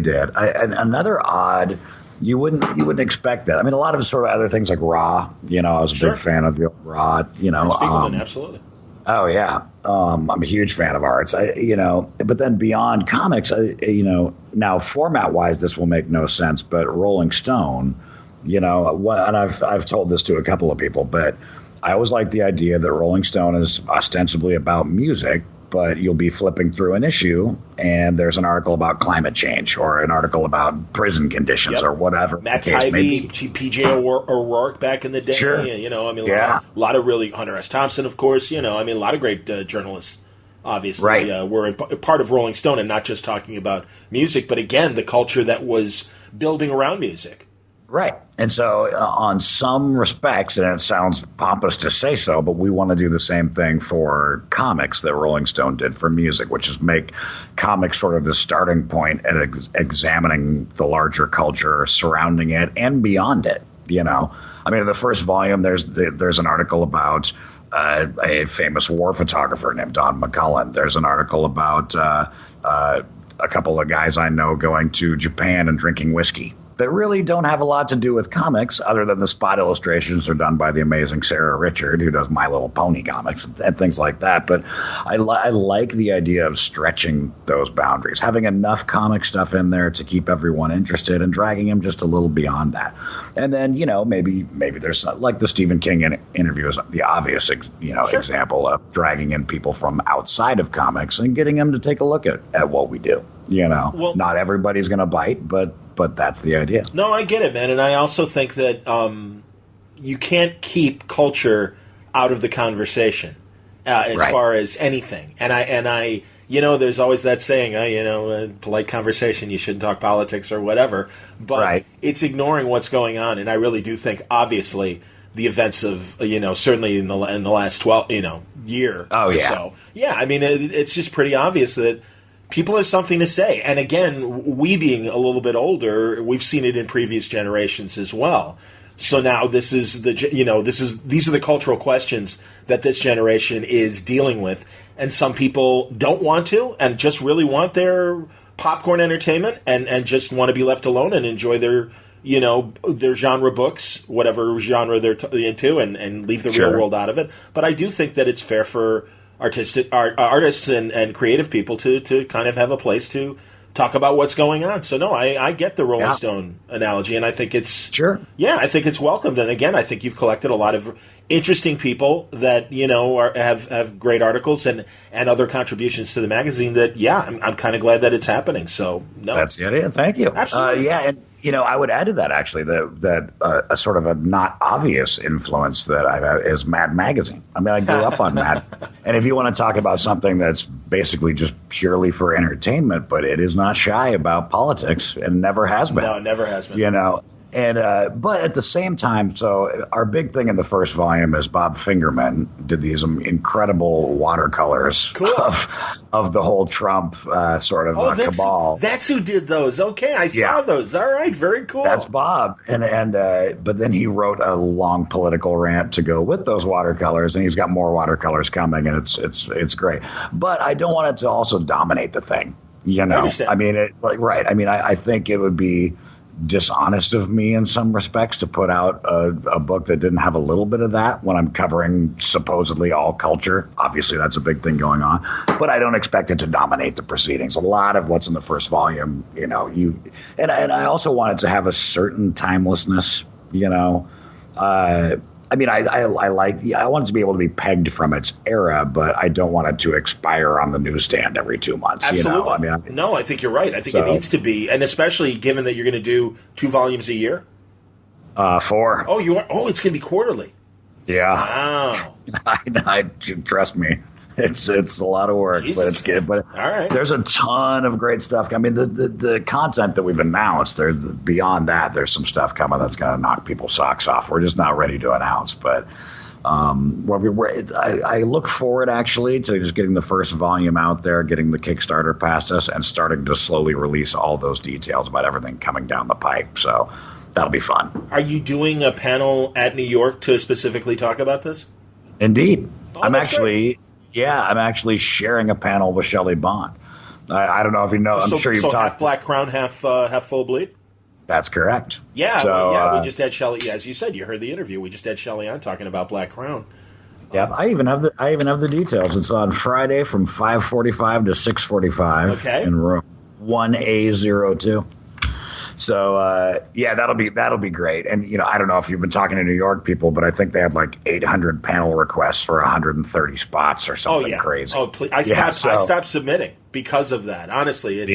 did. And another odd, you wouldn't expect that. I mean, a lot of it's sort of other things like Raw. I was a big fan of the Raw. Absolutely. Oh yeah, I'm a huge fan of arts. But then beyond comics, now format wise, this will make no sense. But Rolling Stone, and I've told this to a couple of people, but I always like the idea that Rolling Stone is ostensibly about music. But you'll be flipping through an issue, and there's an article about climate change or an article about prison conditions or whatever. Matt Taibbi, P.J. O'Rourke back in the day. Sure. A lot of really Hunter S. Thompson, of course. A lot of great journalists, obviously, were part of Rolling Stone, and not just talking about music, but again, the culture that was building around music. Right. And so on some respects, and it sounds pompous to say so, but we want to do the same thing for comics that Rolling Stone did for music, which is make comics sort of the starting point at examining the larger culture surrounding it and beyond it. In the first volume, there's an article about a famous war photographer named Don McCullen. There's an article about a couple of guys I know going to Japan and drinking whiskey that really don't have a lot to do with comics, other than the spot illustrations are done by the amazing Sarah Richard, who does My Little Pony comics and things like that. But I like the idea of stretching those boundaries, having enough comic stuff in there to keep everyone interested and dragging them just a little beyond that. And then, maybe there's like the Stephen King interview is the obvious, example of dragging in people from outside of comics and getting them to take a look at what we do. Well, not everybody's going to bite, but that's the idea. No, I get it, man. And I also think that you can't keep culture out of the conversation as far as anything. And I there's always that saying, polite conversation, you shouldn't talk politics or whatever. But it's ignoring what's going on. And I really do think, obviously, the events of, certainly in the last 12, year or so. Yeah, it's just pretty obvious that people have something to say. And again, we being a little bit older, we've seen it in previous generations as well. So now these are the cultural questions that this generation is dealing with. And some people don't want to and just really want their popcorn entertainment and just want to be left alone and enjoy their genre books, whatever genre they're into, and leave the real world out of it. But I do think that it's fair for artists and creative people to kind of have a place to talk about what's going on. So no, I get the Rolling Stone analogy, and I think it's I think it's welcomed. And again, I think you've collected a lot of interesting people that have great articles and other contributions to the magazine. That I'm kind of glad that it's happening. So no, that's the idea. Thank you. Absolutely. And I would add to that actually that a sort of a not obvious influence that I've had is Mad Magazine. I grew up on Mad, and if you want to talk about something that's basically just purely for entertainment, but it is not shy about politics and never has been. No, it never has been. And but at the same time, so our big thing in the first volume is Bob Fingerman did these incredible watercolors of the whole Trump sort of cabal. That's who did those. Okay, I saw those. All right, very cool. That's Bob. And but then he wrote a long political rant to go with those watercolors, and he's got more watercolors coming, and it's great. But I don't want it to also dominate the thing. You know, I mean, right. I mean, I think it would be dishonest of me in some respects to put out a book that didn't have a little bit of that when I'm covering supposedly all culture. Obviously, that's a big thing going on, but I don't expect it to dominate the proceedings. A lot of what's in the first volume, you know, and I also wanted to have a certain timelessness, you know. I mean, I want it to be able to be pegged from its era, but I don't want it to expire on the newsstand every 2 months. Absolutely. You know? I mean, no, I think you're right. I think it needs to be, and especially given that you're going to do 2 volumes a year. 4. Oh, you are. Oh, it's going to be quarterly. Yeah. Wow. I trust me. It's a lot of work, but it's good. But all right. There's a ton of great stuff. I mean, the content that we've announced, there's beyond that, there's some stuff coming that's going to knock people's socks off. We're just not ready to announce, but I look forward actually to just getting the first volume out there, getting the Kickstarter past us, and starting to slowly release all those details about everything coming down the pipe. So that'll be fun. Are you doing a panel at New York to specifically talk about this? Indeed. Oh, I'm actually sharing a panel with Shelley Bond. I don't know if you know. I'm sure you've talked. Half Black Crown, half Full Bleed? That's correct. Yeah, we just had Shelley. As you said, you heard the interview. We just had Shelley on talking about Black Crown. Yeah, I even have the details. It's on Friday from 5:45 to 6:45. Okay. In room 1A02. So that'll be great. And you know, I don't know if you've been talking to New York people, but I think they had like 800 panel requests for 130 spots or something crazy. Oh, please! I stopped submitting because of that. Honestly, I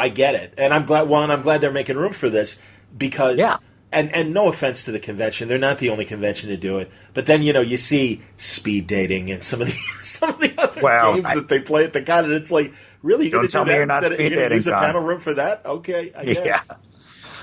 get it, and I'm glad. Well, and I'm glad they're making room for this because. Yeah. And no offense to the convention, they're not the only convention to do it. But then you see speed dating and some of the other games that they play at the con, and it's like, really, you're going to do that instead? You're going to use a panel room for that? Okay, I guess. Yeah.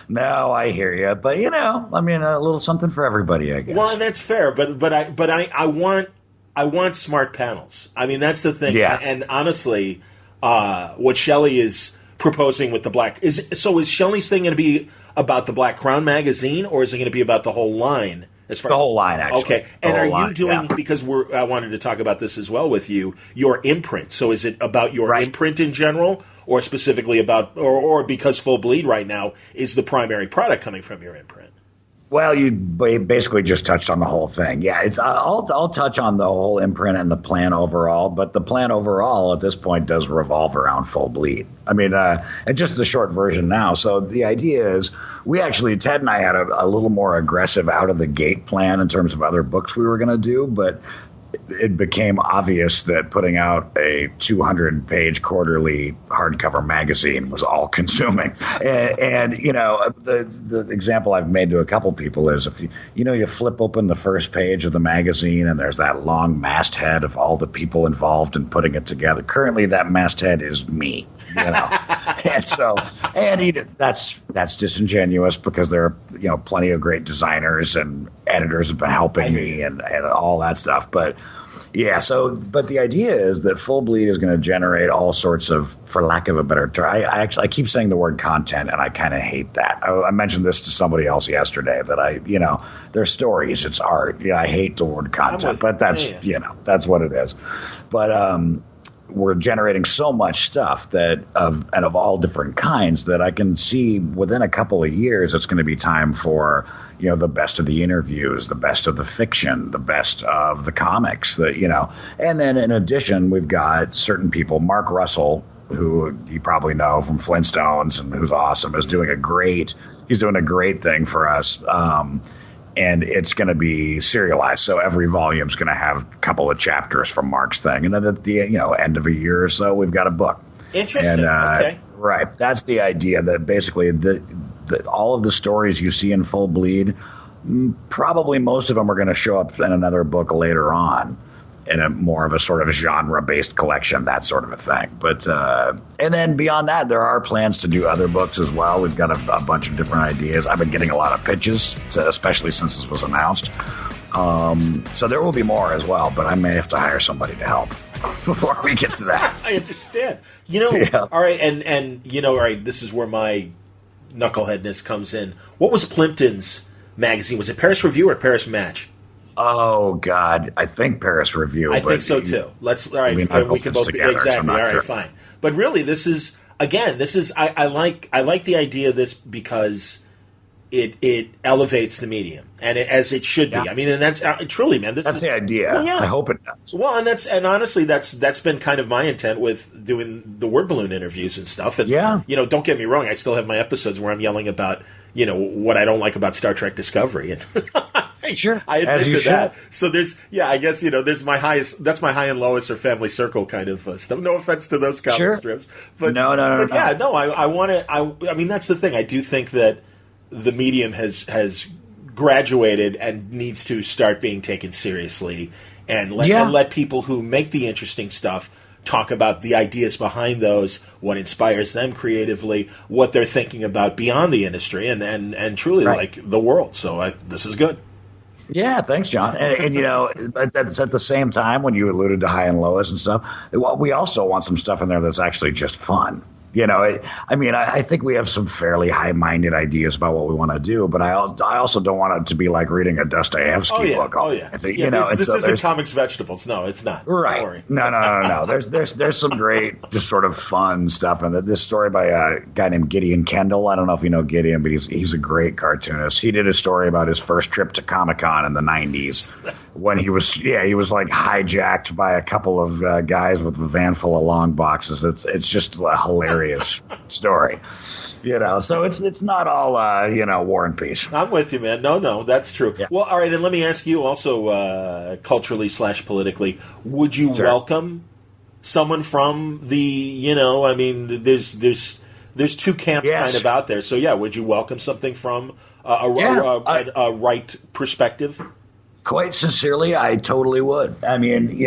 No, I hear you, but I mean, a little something for everybody, I guess. Well, and that's fair, but I want smart panels. I mean, that's the thing. Yeah. And honestly, what Shelley is proposing with the Black is Shelley's thing going to be about the Black Crown magazine, or is it going to be about the whole line? The whole line, actually. Okay. And are you doing, because I wanted to talk about this as well with you, your imprint. So is it about your imprint in general, or specifically about, or because Full Bleed right now is the primary product coming from your imprint? Well, you basically just touched on the whole thing. Yeah, I'll touch on the whole imprint and the plan overall, but the plan overall at this point does revolve around Full Bleed. I mean, and just the short version now. So the idea is Ted and I had a little more aggressive out of the gate plan in terms of other books we were going to do, but it became obvious that putting out a 200-page quarterly hardcover magazine was all-consuming. And the example I've made to a couple people is if you flip open the first page of the magazine and there's that long masthead of all the people involved in putting it together. Currently, that masthead is me. And that's disingenuous because there are plenty of great designers and editors have been helping me and all that stuff. But the idea is that Full Bleed is going to generate all sorts of, for lack of a better term, I keep saying the word content, and I kind of hate that. I mentioned this to somebody else yesterday that they're stories, it's art. Yeah, I hate the word content, but that's that's what it is. But we're generating so much stuff of all different kinds that I can see within a couple of years it's going to be time for the best of the interviews, the best of the fiction, the best of the comics, and then in addition we've got certain people. Mark Russell, who you probably know from Flintstones and who's awesome, is doing a great thing for us. And it's going to be serialized, so every volume is going to have a couple of chapters from Mark's thing, and then at the end of a year or so, we've got a book. Interesting. And, okay. Right. That's the idea. That basically, all of the stories you see in Full Bleed, probably most of them are going to show up in another book later on. in a more of a sort of genre-based collection, that sort of a thing. But and then beyond that, there are plans to do other books as well. We've got a bunch of different ideas. I've been getting a lot of pitches, especially since this was announced. So there will be more as well, but I may have to hire somebody to help before we get to that. I understand. All right, and all right, this is where my knuckleheadness comes in. What was Plimpton's magazine? Was it Paris Review or Paris Match? Oh God, I think Paris Review. I think so too. All right, we can both together, exactly. So All right, sure. fine. But really, this is I like the idea of this because it elevates the medium as it should be. Yeah. I mean, and that's truly, man. That's the idea. Well, yeah. I hope it does. Well, and honestly, that's been kind of my intent with doing the word balloon interviews and stuff. And don't get me wrong, I still have my episodes where I'm yelling about what I don't like about Star Trek Discovery. And sure, I admit to that. So there's there's my highest. That's my high and lowest or family circle kind of stuff. No offense to those comic strips, but no. I want to. I mean, that's the thing. I do think that the medium has graduated and needs to start being taken seriously, and let people who make the interesting stuff talk about the ideas behind those, what inspires them creatively, what they're thinking about beyond the industry, and truly like the world. So this is good. Yeah, thanks, John. And that's at the same time when you alluded to high and lows and stuff. We also want some stuff in there that's actually just fun. I think we have some fairly high-minded ideas about what we want to do, but I also don't want it to be like reading a Dostoevsky book. This isn't comics vegetables. No, it's not. Right. No. There's some great, just sort of fun stuff in this story by a guy named Gideon Kendall. I don't know if you know Gideon, but he's a great cartoonist. He did a story about his first trip to Comic-Con in the 90s when he was like hijacked by a couple of guys with a van full of long boxes. It's just hilarious story, so it's not all war and peace. I'm with you, man. No, that's true. Yeah. Well, all right, and let me ask you also, culturally / politically, would you welcome someone from the there's two camps kind of out there, so would you welcome something from a right perspective? Quite sincerely, I totally would. I mean,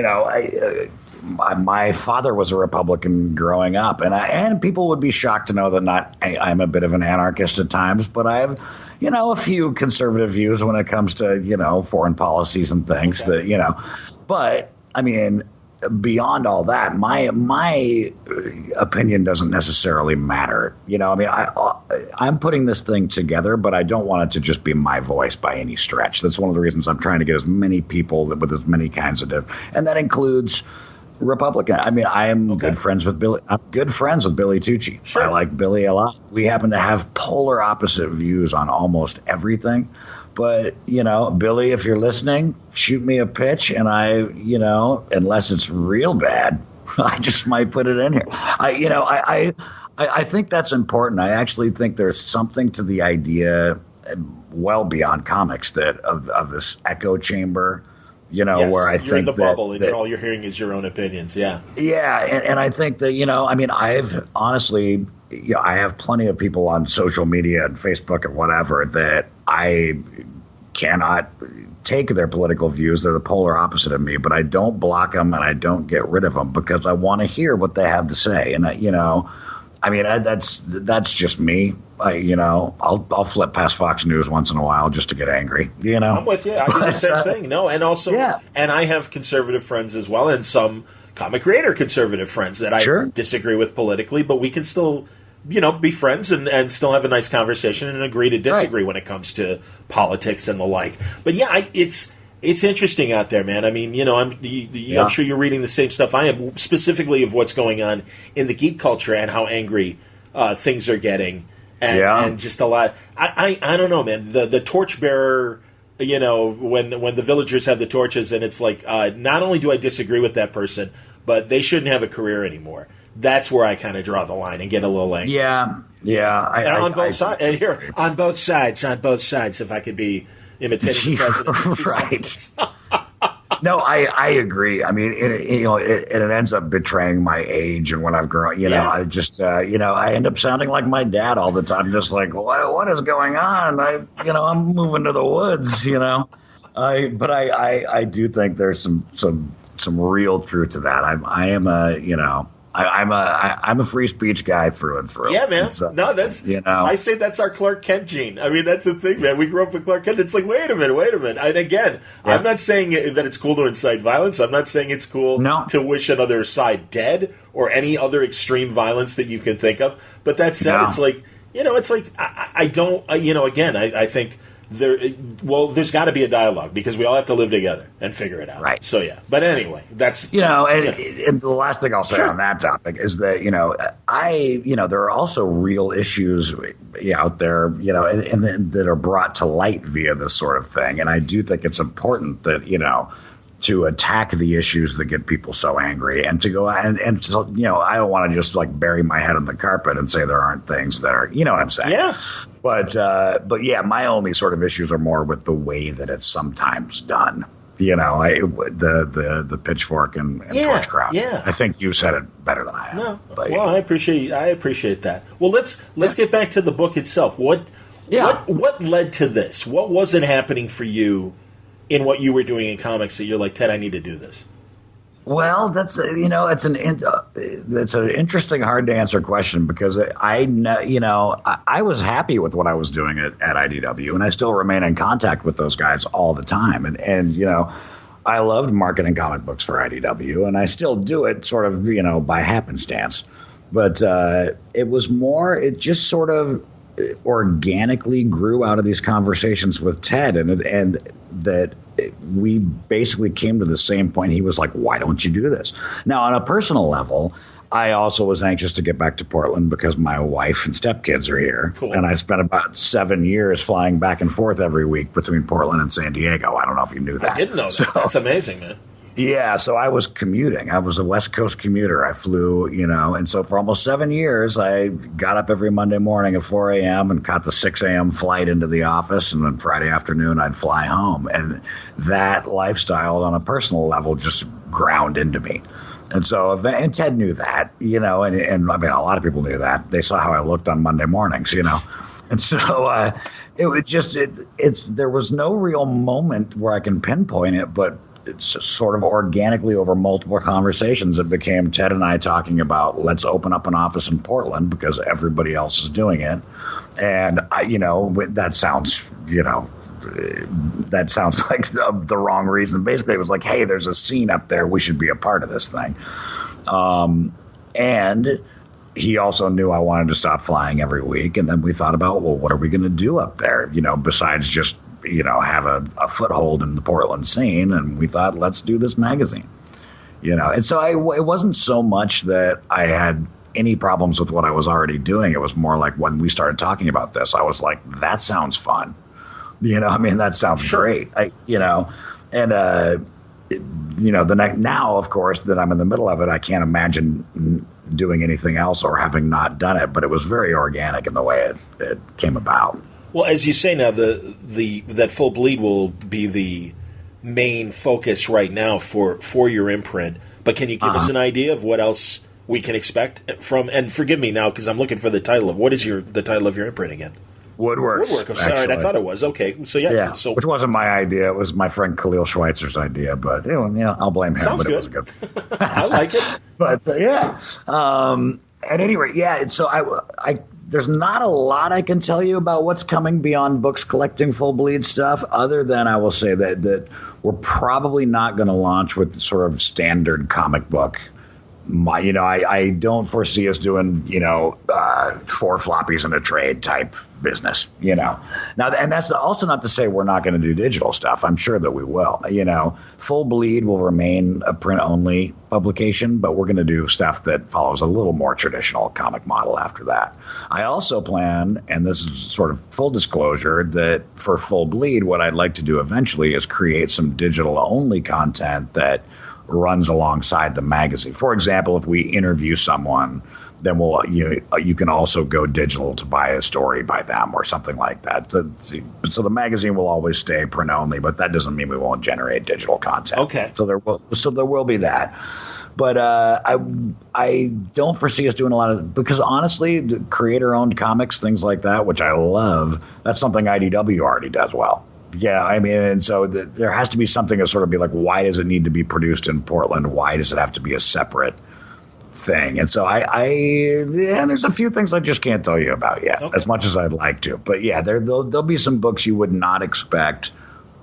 my father was a Republican growing up, and people would be shocked to know that I'm a bit of an anarchist at times, but I have, a few conservative views when it comes to, foreign policies and things but I mean, beyond all that, my opinion doesn't necessarily matter. I'm putting this thing together, but I don't want it to just be my voice by any stretch. That's one of the reasons I'm trying to get as many people with as many kinds of and that includes Republican. I mean, I am good friends with Billy. I'm good friends with Billy Tucci. Sure. I like Billy a lot. We happen to have polar opposite views on almost everything. But, Billy, if you're listening, shoot me a pitch, and unless it's real bad, I just might put it in here. I think that's important. I actually think there's something to the idea, well beyond comics, that of this echo chamber. Where I think you're in the bubble and all you're hearing is your own opinions. Yeah. Yeah. And I think that, I've honestly, I have plenty of people on social media and Facebook and whatever that I cannot take their political views. They're the polar opposite of me, but I don't block them and I don't get rid of them because I want to hear what they have to say. And, that's just me. I'll flip past Fox News once in a while just to get angry. I'm with you. I do the same thing. No, and also, and I have conservative friends as well, and some comic creator conservative friends that I disagree with politically, but we can still, be friends and still have a nice conversation and agree to disagree when it comes to politics and the like. But it's interesting out there, man. I mean, I'm sure you're reading the same stuff I am, specifically of what's going on in the geek culture and how angry things are getting, and just a lot. I don't know, man. The torchbearer, when the villagers have the torches, and it's like, not only do I disagree with that person, but they shouldn't have a career anymore. That's where I kind of draw the line and get a little angry. On both sides, and here on both sides, if I could be imitating the president. Right. No, I agree. I mean, it ends up betraying my age and when I've grown. I just I end up sounding like my dad all the time. Just like, what is going on? I'm moving to the woods. But I do think there's some some real truth to that. I'm a free speech guy through and through. Yeah, man. No, that's, I say that's our Clark Kent gene. I mean, that's the thing, man. We grew up with Clark Kent. It's like, wait a minute. And again, yeah. I'm not saying that it's cool to incite violence. I'm not saying it's cool to wish another side dead or any other extreme violence that you can think of. But that said, it's like, I don't, again, I think there's got to be a dialogue because we all have to live together and figure it out. Right. So, yeah. But anyway, that's... And the last thing I'll say on that topic is that, there are also real issues out there, and that are brought to light via this sort of thing. And I do think it's important that, to attack the issues that get people so angry and to go and I don't want to just like bury my head on the carpet and say there aren't things that are, you know what I'm saying? Yeah. But yeah, my only sort of issues are more with the way that it's sometimes done. The pitchfork and torch crowd. Yeah. I think you said it better than I have. No. But, I appreciate that. Well, let's get back to the book itself. What led to this? What wasn't happening for you in what you were doing in comics that you're like, Ted, I need to do this? Well, that's it's an interesting, hard to answer question because I was happy with what I was doing at IDW, and I still remain in contact with those guys all the time, and I loved marketing comic books for IDW, and I still do it sort of by happenstance, but it just sort of organically grew out of these conversations with Ted, and that we basically came to the same point. He was like, why don't you do this? Now, on a personal level, I also was anxious to get back to Portland because my wife and stepkids are here. Cool. And I spent about 7 years flying back and forth every week between Portland and San Diego. I don't know if you knew that. I didn't know that. That's amazing, man. Yeah, so I was commuting. I was a West Coast commuter. I flew, and so for almost 7 years, I got up every Monday morning at 4 a.m. and caught the 6 a.m. flight into the office, and then Friday afternoon I'd fly home. And that lifestyle on a personal level just ground into me. And so, and Ted knew that, and I mean, a lot of people knew that. They saw how I looked on Monday mornings, And so there was no real moment where I can pinpoint it, but it's sort of organically over multiple conversations it became Ted and I talking about let's open up an office in Portland because everybody else is doing it. And that sounds like the wrong reason. Basically, it was like, hey, there's a scene up there. We should be a part of this thing. And he also knew I wanted to stop flying every week. And then we thought about, well, what are we going to do up there? Besides just have a foothold in the Portland scene, and we thought, let's do this magazine, And so it wasn't so much that I had any problems with what I was already doing. It was more like when we started talking about this, I was like, that sounds fun. That sounds great. Now, of course, that I'm in the middle of it, I can't imagine doing anything else or having not done it, but it was very organic in the way it came about. Well, as you say now, that Full Bleed will be the main focus right now for your imprint. But can you give us an idea of what else we can expect from? And forgive me now because I'm looking for the title. What is the title of your imprint again? Woodworks. I'm sorry, I thought it was. Okay, so yeah. So, which wasn't my idea. It was my friend Khalil Schweitzer's idea, but I'll blame him. Sounds but good. It was good. I like it. But at any rate, yeah. So I there's not a lot I can tell you about what's coming beyond books collecting Full Bleed stuff, other than I will say that we're probably not going to launch with sort of standard comic book. I don't foresee us doing, 4 floppies in a trade type business, Now, and that's also not to say we're not going to do digital stuff. I'm sure that we will. Full Bleed will remain a print-only publication, but we're going to do stuff that follows a little more traditional comic model after that. I also plan, and this is sort of full disclosure, that for Full Bleed, what I'd like to do eventually is create some digital-only content that runs alongside the magazine. For example, if we interview someone, then you can also go digital to buy a story by them or something like that. So the magazine will always stay print only, but that doesn't mean we won't generate digital content. Okay. So there will be that. But I don't foresee us doing a lot of, because honestly, the creator-owned comics, things like that, which I love, that's something IDW already does well. Yeah, I mean, and so there has to be something to sort of be like, why does it need to be produced in Portland? Why does it have to be a separate thing? And so there's a few things I just can't tell you about yet, as much as I'd like to. But yeah, there'll be some books you would not expect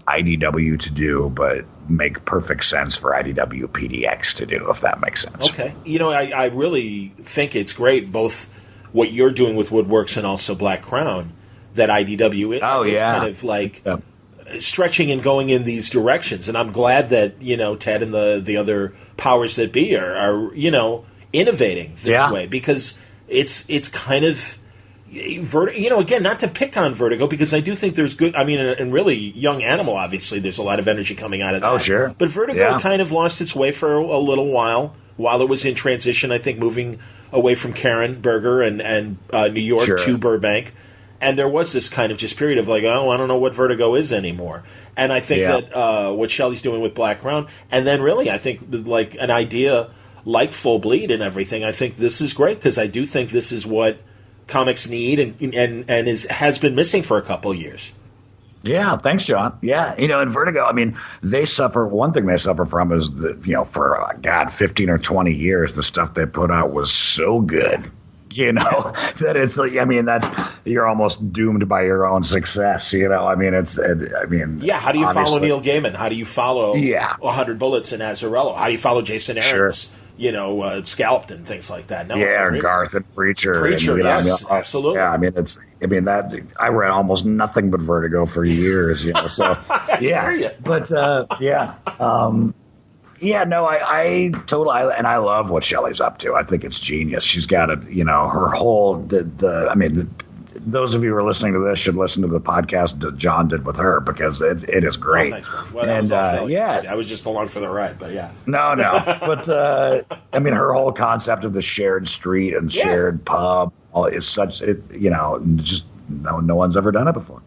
IDW to do, but make perfect sense for IDW PDX to do, if that makes sense. Okay. I really think it's great, both what you're doing with Woodworks and also Black Crown, that IDW is kind of like stretching and going in these directions. And I'm glad that, Ted and the other powers that be are innovating this way, because it's kind of again, not to pick on Vertigo, because I do think there's good, and really Young Animal, obviously there's a lot of energy coming out of that. Oh, sure. But Vertigo kind of lost its way for a little while it was in transition, I think, moving away from Karen Berger and New York to Burbank. And there was this kind of just period of like, I don't know what Vertigo is anymore. And I think that what Shelley's doing with Black Crown, and then really I think like an idea like Full Bleed and everything, I think this is great, because I do think this is what comics need and has been missing for a couple of years. Yeah, thanks, John. Yeah, and Vertigo, they suffer. One thing they suffer from is that, for 15 or 20 years, the stuff they put out was so good. That it's like, you're almost doomed by your own success. How do you follow Neil Gaiman? How do you follow 100 Bullets and Azzarello? How do you follow Jason Aaron's, Scalped and things like that? Garth and Preacher. Yes, absolutely. Yeah, I read almost nothing but Vertigo for years, so yeah. But I totally, and I love what Shelley's up to. I think it's genius. She's got her whole, those of you who are listening to this should listen to the podcast that John did with her, because it is great. Oh, thanks, well, and I was just along for the ride, but yeah. No, but her whole concept of the shared street and shared pub is such, just no one's ever done it before.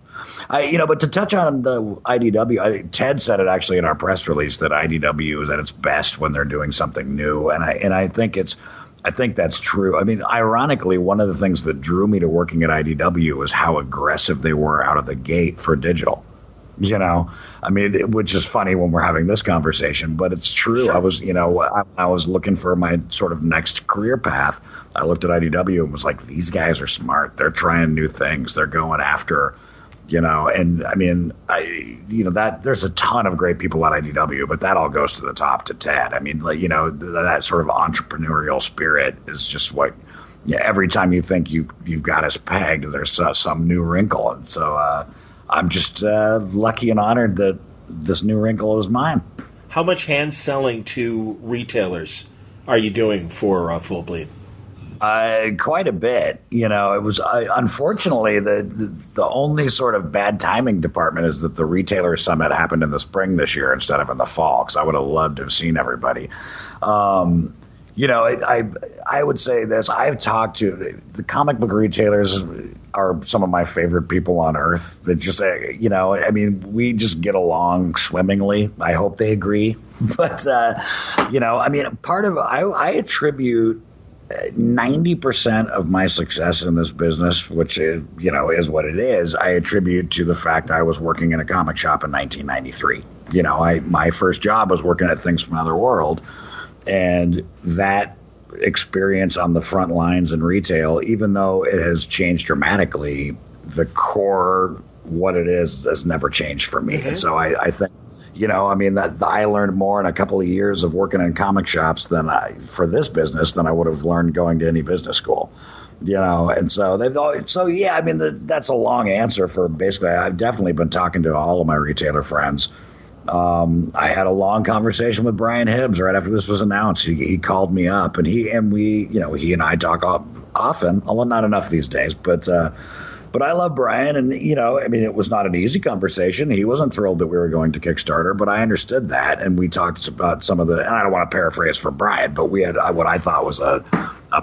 But to touch on the IDW, Ted said it actually in our press release that IDW is at its best when they're doing something new, and I think that's true. Ironically, one of the things that drew me to working at IDW was how aggressive they were out of the gate for digital. Which is funny when we're having this conversation, but it's true. Sure. I was looking for my sort of next career path. I looked at IDW and was like, these guys are smart. They're trying new things. They're going after, that there's a ton of great people at IDW, but that all goes to the top to Ted. That sort of entrepreneurial spirit is just what, every time you think you've got us pegged, there's some new wrinkle. And so, I'm just lucky and honored that this new wrinkle is mine. How much hand selling to retailers are you doing for Full Bleed? Quite a bit. It was unfortunately the only sort of bad timing department is that the retailer summit happened in the spring this year instead of in the fall, because I would have loved to have seen everybody. I would say this. I've talked to the comic book retailers are some of my favorite people on earth. That just, we just get along swimmingly. I hope they agree. But, part of I attribute 90% of my success in this business, which is, is what it is, I attribute to the fact I was working in a comic shop in 1993. My first job was working at Things from Another World, and that experience on the front lines in retail, even though it has changed dramatically, the core, what it is, has never changed for me. Mm-hmm. And so I think, that I learned more in a couple of years of working in comic shops for this business than I would have learned going to any business school. And so that's a long answer for basically, I've definitely been talking to all of my retailer friends. I had a long conversation with Brian Hibbs right after this was announced. He called me up, and he and I talk often, although not enough these days, but I love Brian, and it was not an easy conversation. He wasn't thrilled that we were going to Kickstarter, but I understood that, and we talked about some of the, and I don't want to paraphrase for Brian, but we had what I thought was a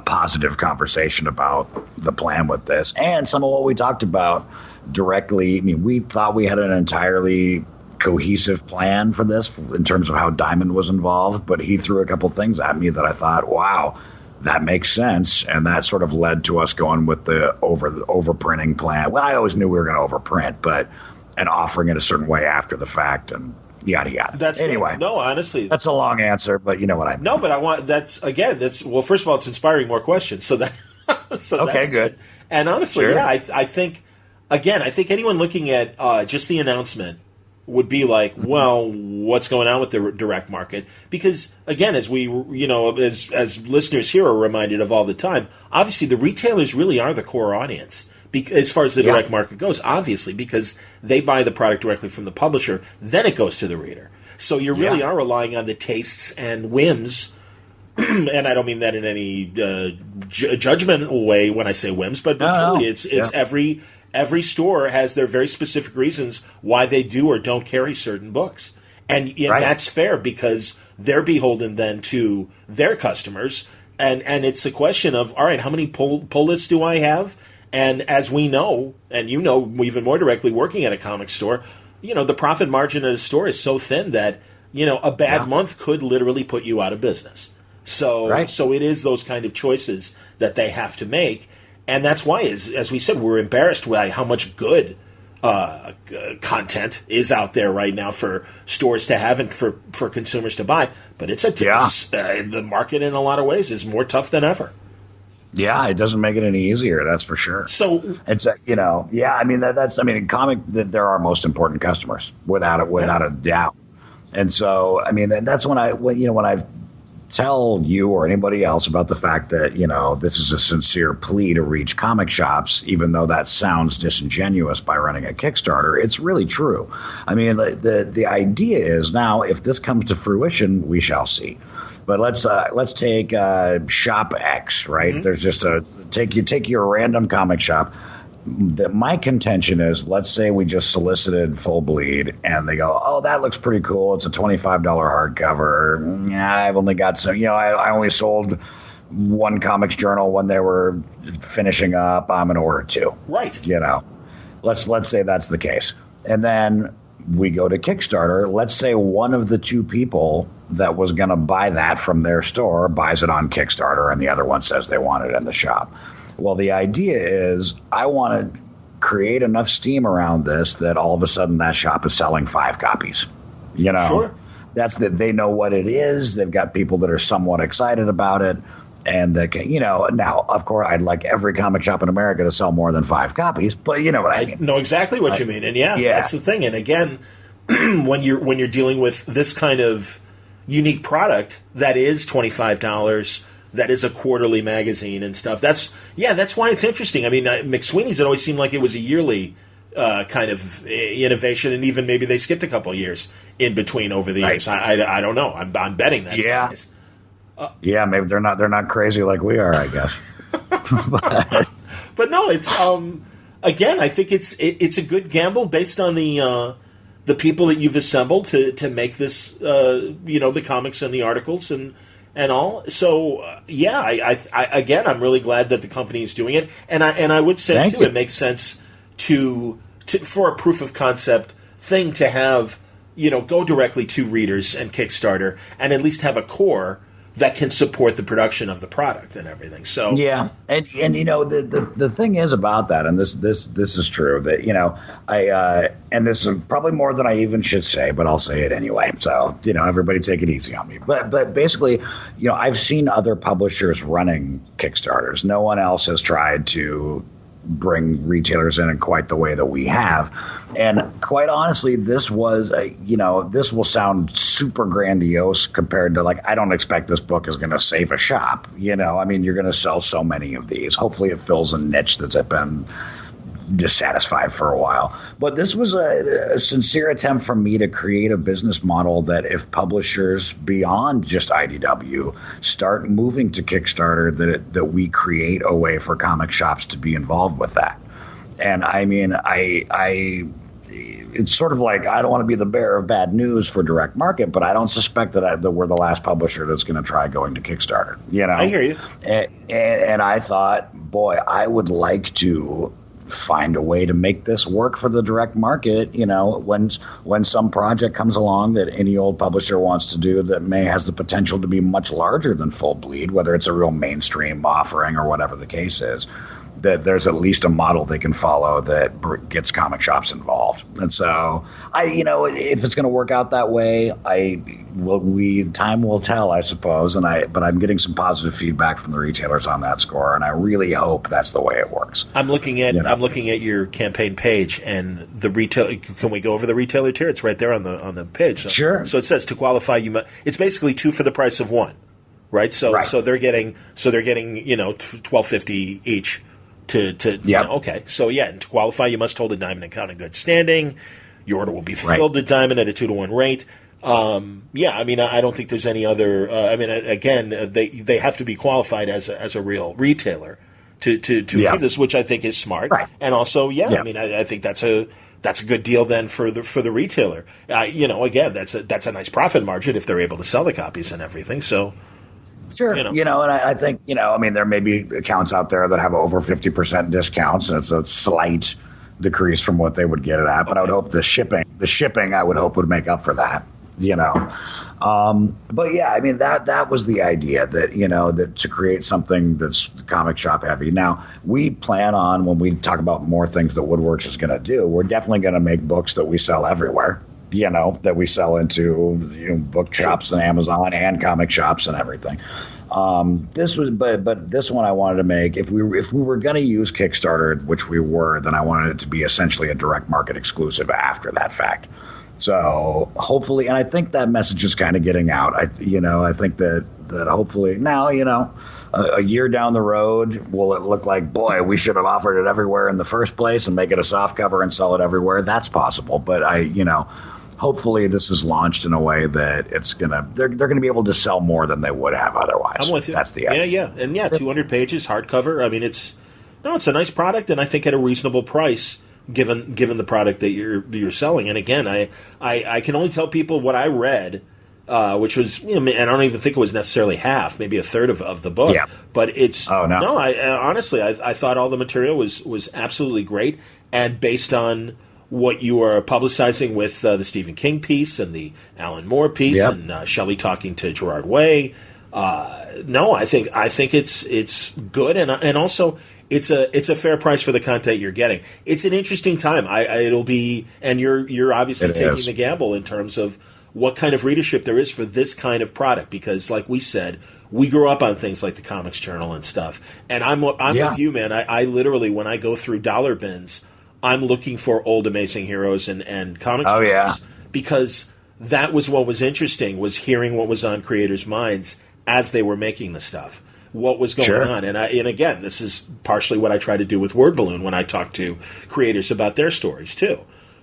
positive conversation about the plan with this, and some of what we talked about directly. We thought we had an entirely cohesive plan for this in terms of how Diamond was involved, but he threw a couple things at me that I thought, wow, that makes sense, and that sort of led to us going with the overprinting plan. Well, I always knew we were going to overprint, but and offering it a certain way after the fact and yada yada. Anyway, no, honestly, that's a long answer, but you know what I mean. No, but I want that's well. First of all, it's inspiring more questions. So that okay, good. And honestly, sure. Yeah, I think anyone looking at just the announcement would be like, well, what's going on with the direct market? Because again, as we as listeners here are reminded of all the time, obviously the retailers really are the core audience. As far as the direct market goes, obviously, because they buy the product directly from the publisher, then it goes to the reader. So you really are relying on the tastes and whims, and I don't mean that in any judgmental way when I say whims, but truly, it's every store has their very specific reasons why they do or don't carry certain books, and that's fair because they're beholden then to their customers, and it's a question of, all right, how many pull lists do I have? And as we know, and you know even more directly working at a comic store, the profit margin at a store is so thin that, a bad month could literally put you out of business. So it is those kind of choices that they have to make. And that's why, as we said, we're embarrassed by how much good content is out there right now for stores to have and for consumers to buy. But it's the market in a lot of ways is more tough than ever. Yeah, it doesn't make it any easier. That's for sure. So it's in comic that they're our most important customers without a doubt. And so that's when I tell you or anybody else about the fact that this is a sincere plea to reach comic shops, even though that sounds disingenuous by running a Kickstarter. It's really true. I mean, the idea is now if this comes to fruition, we shall see. But let's take Shop X, right? Mm-hmm. There's just take your random comic shop. My contention is, let's say we just solicited Full Bleed, and they go, "Oh, that looks pretty cool. It's a $25 hardcover. I've only got some. I only sold one Comics Journal when they were finishing up. I'm gonna order two. Right. Let's say that's the case, and then we go to Kickstarter. Let's say one of the two people that was going to buy that from their store buys it on Kickstarter, and the other one says they want it in the shop. Well, the idea is I want to create enough steam around this that all of a sudden that shop is selling 5 copies. Sure. That's that they know what it is. They've got people that are somewhat excited about it. And they can, now, of course, I'd like every comic shop in America to sell more than 5 copies, but you know what I mean. I know exactly what you mean. And that's the thing. And again, when you're dealing with this kind of unique product that is $25, that is a quarterly magazine and stuff, that's why it's interesting. I mean, McSweeney's, it always seemed like it was a yearly kind of innovation, and even maybe they skipped a couple of years in between over the years. I don't know. I'm betting that's the case. Maybe they're not crazy like we are, I guess. but no, it's again, I think it's a good gamble based on the people that you've assembled to make this the comics and the articles and all. So I'm really glad that the company is doing it, and I would say it makes sense to for a proof of concept thing to have go directly to readers and Kickstarter, and at least have a core that can support the production of the product and everything. So and the thing is about that, and this is true, that I and this is probably more than I even should say, but I'll say it anyway. So everybody take it easy on me. But basically, I've seen other publishers running Kickstarters. No one else has tried to bring retailers in quite the way that we have. And quite honestly, this was this will sound super grandiose compared to, like, I don't expect this book is going to save a shop. You're going to sell so many of these. Hopefully it fills a niche that's been dissatisfied for a while. But this was a sincere attempt from me to create a business model that if publishers beyond just IDW start moving to Kickstarter, that we create a way for comic shops to be involved with that. And I mean, it's sort of like, I don't want to be the bearer of bad news for direct market, but I don't suspect that we're the last publisher that's going to try going to Kickstarter. I hear you. And I thought, boy, I would like to find a way to make this work for the direct market. When some project comes along that any old publisher wants to do that has the potential to be much larger than Full Bleed, whether it's a real mainstream offering or whatever the case is, that there's at least a model they can follow that gets comic shops involved. And so if it's going to work out that way, time will tell, I suppose. But I'm getting some positive feedback from the retailers on that score, and I really hope that's the way it works. I'm looking at your campaign page, and the retail. Can we go over the retailer tier? It's right there on the page. So, sure. So it says to qualify, it's basically 2 for the price of 1, right? So they're getting $12.50 each. Okay. So and to qualify, you must hold a diamond account in good standing. Your order will be fulfilled at diamond at a 2-to-1 rate. I don't think there's any other. Again, they have to be qualified as a real retailer to achieve this, which I think is smart. Right. And also, I think that's a good deal then for the retailer. Again, that's a nice profit margin if they're able to sell the copies and everything. So. Sure. And I think, there may be accounts out there that have over 50% discounts, and it's a slight decrease from what they would get it at. But I would hope the shipping I would hope would make up for that, But that was the idea that to create something that's comic shop heavy. Now, we plan on, when we talk about more things that Woodworks is going to do, we're definitely going to make books that we sell everywhere. That we sell into book shops and Amazon and comic shops and everything. But this one I wanted to make, if we were going to use Kickstarter, which we were, then I wanted it to be essentially a direct market exclusive after that fact. So hopefully, and I think that message is kind of getting out. I think that hopefully now, a year down the road, will it look like, boy, we should have offered it everywhere in the first place and make it a soft cover and sell it everywhere? That's possible. But hopefully this is launched in a way that they're gonna be able to sell more than they would have otherwise. I'm with you. That's the idea. And 200 pages, hardcover. I mean, it's a nice product, and I think at a reasonable price given the product that you're selling. And again, I can only tell people what I read, which was, and I don't even think it was necessarily half, maybe a third of the book. Yeah. But it's honestly, I thought all the material was absolutely great, and based on what you are publicizing with the Stephen King piece and the Alan Moore piece and Shelley talking to Gerard Way. I think it's good, and also it's a fair price for the content you're getting. It's an interesting time. It'll be, and you're obviously taking the gamble in terms of what kind of readership there is for this kind of product, because like we said, we grew up on things like the Comics Journal and stuff. And I'm with you, man. I literally, when I go through dollar bins, I'm looking for old Amazing Heroes and comics because that was what was interesting, was hearing what was on creators' minds as they were making the stuff, what was going on. And again, this is partially what I try to do with Word Balloon when I talk to creators about their stories too.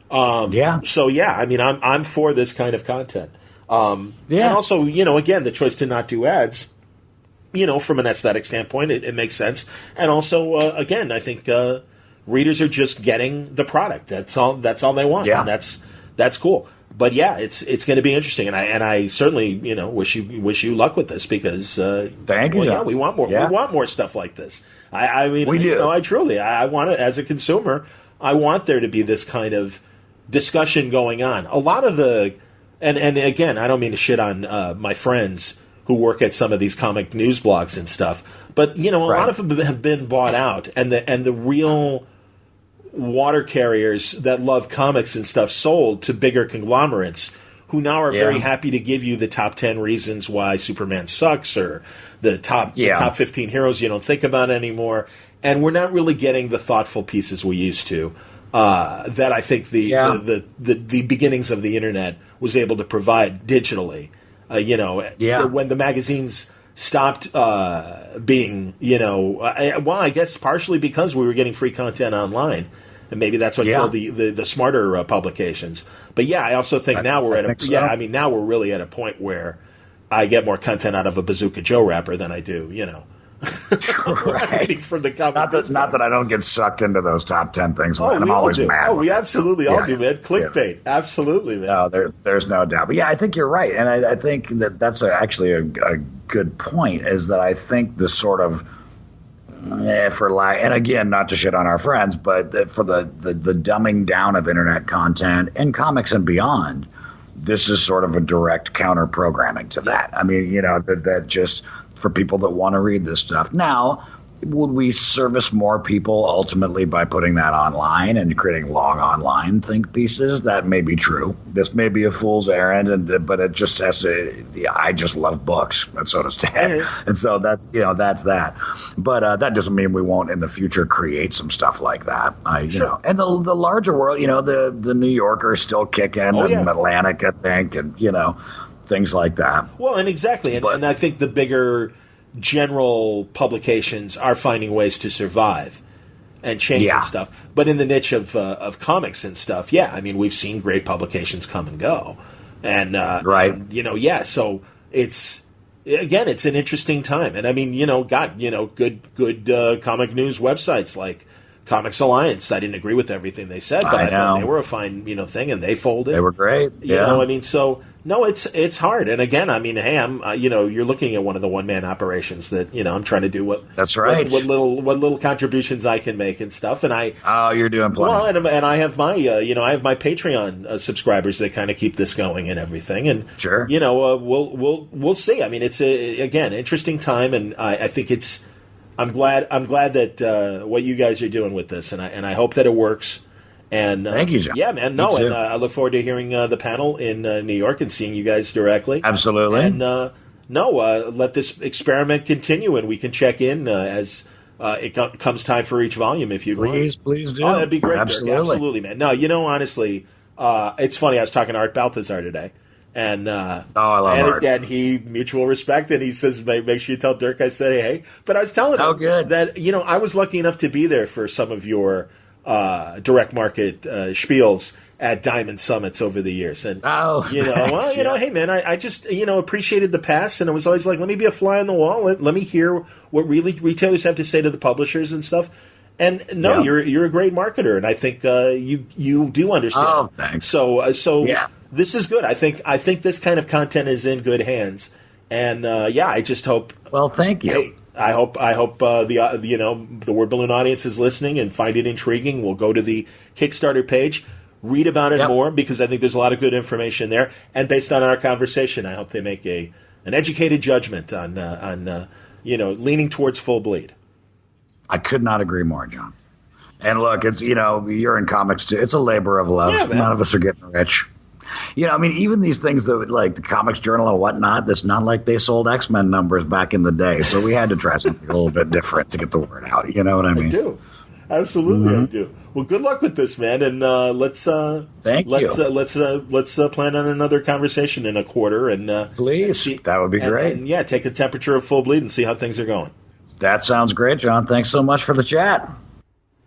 So I'm for this kind of content. And also, again, the choice to not do ads, from an aesthetic standpoint, it makes sense. And also, again, I think readers are just getting the product. That's all they want. Yeah. And that's cool. But it's going to be interesting, and I certainly wish you luck with this, because thank you. We want more. Yeah. We want more stuff like this. We do. I want it as a consumer. I want there to be this kind of discussion going on. A lot of and again, I don't mean to shit on my friends who work at some of these comic news blogs and stuff, but a lot of them have been bought out, and the real water carriers that love comics and stuff sold to bigger conglomerates who now are very happy to give you the top 10 reasons why Superman sucks, or the top 15 heroes you don't think about anymore. And we're not really getting the thoughtful pieces we used to, that I think the beginnings of the internet was able to provide digitally. When the magazines stopped being, I guess partially because we were getting free content online. And maybe that's what killed the smarter publications. But I also think now we're now we're really at a point where I get more content out of a Bazooka Joe wrapper than I do, right. From the comic. Not that I don't get sucked into those top 10 things. I'm always mad. Oh, we absolutely all do, man. Clickbait, absolutely, man. No, there's no doubt. But I think you're right, and I think that's actually a good point. Is that I think the sort of and again, not to shit on our friends, but for the dumbing down of internet content and comics and beyond, this is sort of a direct counter programming to that. I mean, that just for people that want to read this stuff. Now, would we service more people ultimately by putting that online and creating long online think pieces? That may be true. This may be a fool's errand, but it just has to. I just love books, and so does Ted, and so that's that. But that doesn't mean we won't in the future create some stuff like that. And the larger world, the New Yorker is still kicking, and Atlantic, I think, and things like that. Well, and exactly, and I think the bigger general publications are finding ways to survive and change and stuff. But in the niche of comics and stuff, I mean, we've seen great publications come and go. And, so it's an interesting time. And I mean, good comic news websites like Comics Alliance. I didn't agree with everything they said, but I thought they were a fine, thing, and they folded. They were great. I mean, so no, it's hard. And again, I mean, hey, I'm, you're looking at one of the one man operations that, I'm trying to do what little contributions I can make and stuff. And you're doing plenty. Well, and I have my, I have my Patreon subscribers that kind of keep this going and everything. And sure, we'll see. I mean, it's again, interesting time. And I think I'm glad that what you guys are doing with this, and I hope that it works. And thank you, John. Yeah, man. No, and I look forward to hearing the panel in New York and seeing you guys directly. Absolutely. And let this experiment continue, and we can check in as it comes time for each volume. If you please do. Oh, that'd be great. Absolutely, Dirk. Absolutely, man. No, honestly, it's funny. I was talking to Art Baltazar today. And I love Art. And he mutual respect, and he says, "Make sure you tell Dirk I said hey." But I was telling him that I was lucky enough to be there for some of your direct market spiels at Diamond Summits over the years, and hey man, I just appreciated the past, and I was always like, let me be a fly on the wall, let me hear what really retailers have to say to the publishers and stuff. And you're a great marketer, and I think you do understand. Oh, thanks. So this is good. I think this kind of content is in good hands, and I just hope. Well, thank you. Hey, I hope the Word Balloon audience is listening and find it intriguing. We'll go to the Kickstarter page, read about it more, because I think there's a lot of good information there. And based on our conversation, I hope they make an educated judgment on leaning towards Full Bleed. I could not agree more, John. And look, it's you're in comics too. It's a labor of love. Yeah, none of us are getting rich. I mean, even these things that like the Comics Journal and whatnot, it's not like they sold X-Men numbers back in the day. So we had to try something a little bit different to get the word out. You know what I mean? I do. Absolutely, I do. Well, good luck with this, man. And let's plan on another conversation in a quarter. And please, that would be great. And take a temperature of Full Bleed and see how things are going. That sounds great, John. Thanks so much for the chat.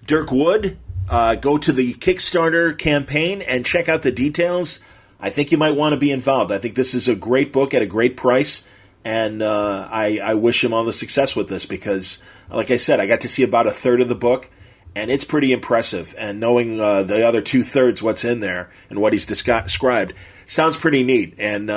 Dirk Wood, go to the Kickstarter campaign and check out the details. I think you might want to be involved. I think this is a great book at a great price, and I wish him all the success with this because, like I said, I got to see about a third of the book, and it's pretty impressive. And knowing the other 2/3 what's in there and what he's described sounds pretty neat. And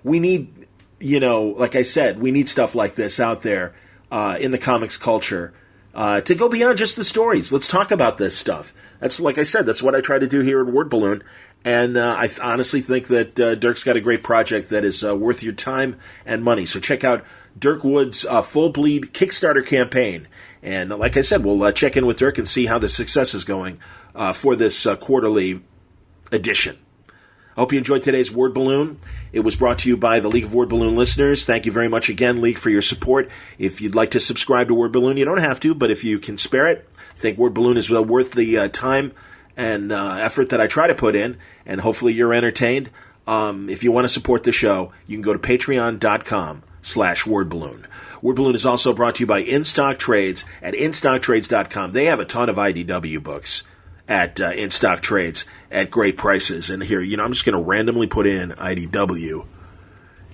we need, like I said, we need stuff like this out there in the comics culture. To go beyond just the stories. Let's talk about this stuff. That's, like I said, that's what I try to do here at Word Balloon. And I honestly think that Dirk's got a great project that is worth your time and money. So check out Dirk Wood's Full Bleed Kickstarter campaign. And like I said, we'll check in with Dirk and see how the success is going for this quarterly edition. I hope you enjoyed today's Word Balloon. It was brought to you by the League of Word Balloon listeners. Thank you very much again, League, for your support. If you'd like to subscribe to Word Balloon, you don't have to, but if you can spare it, I think Word Balloon is worth the time and effort that I try to put in, and hopefully you're entertained. If you want to support the show, you can go to patreon.com/wordballoon. Word Balloon is also brought to you by In Stock Trades at instocktrades.com. They have a ton of IDW books at In Stock Trades at great prices. And here, I'm just going to randomly put in IDW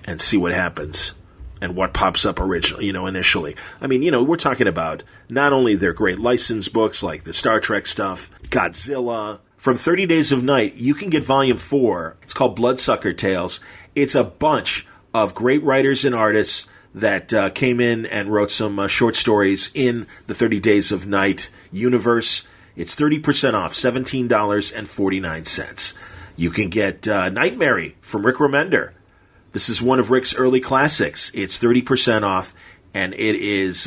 and see what happens and what pops up initially. I mean, we're talking about not only their great licensed books like the Star Trek stuff, Godzilla. From 30 Days of Night, you can get Volume 4. It's called Bloodsucker Tales. It's a bunch of great writers and artists that came in and wrote some short stories in the 30 Days of Night universe. It's 30% off, $17.49. You can get Nightmare from Rick Remender. This is one of Rick's early classics. It's 30% off, and it is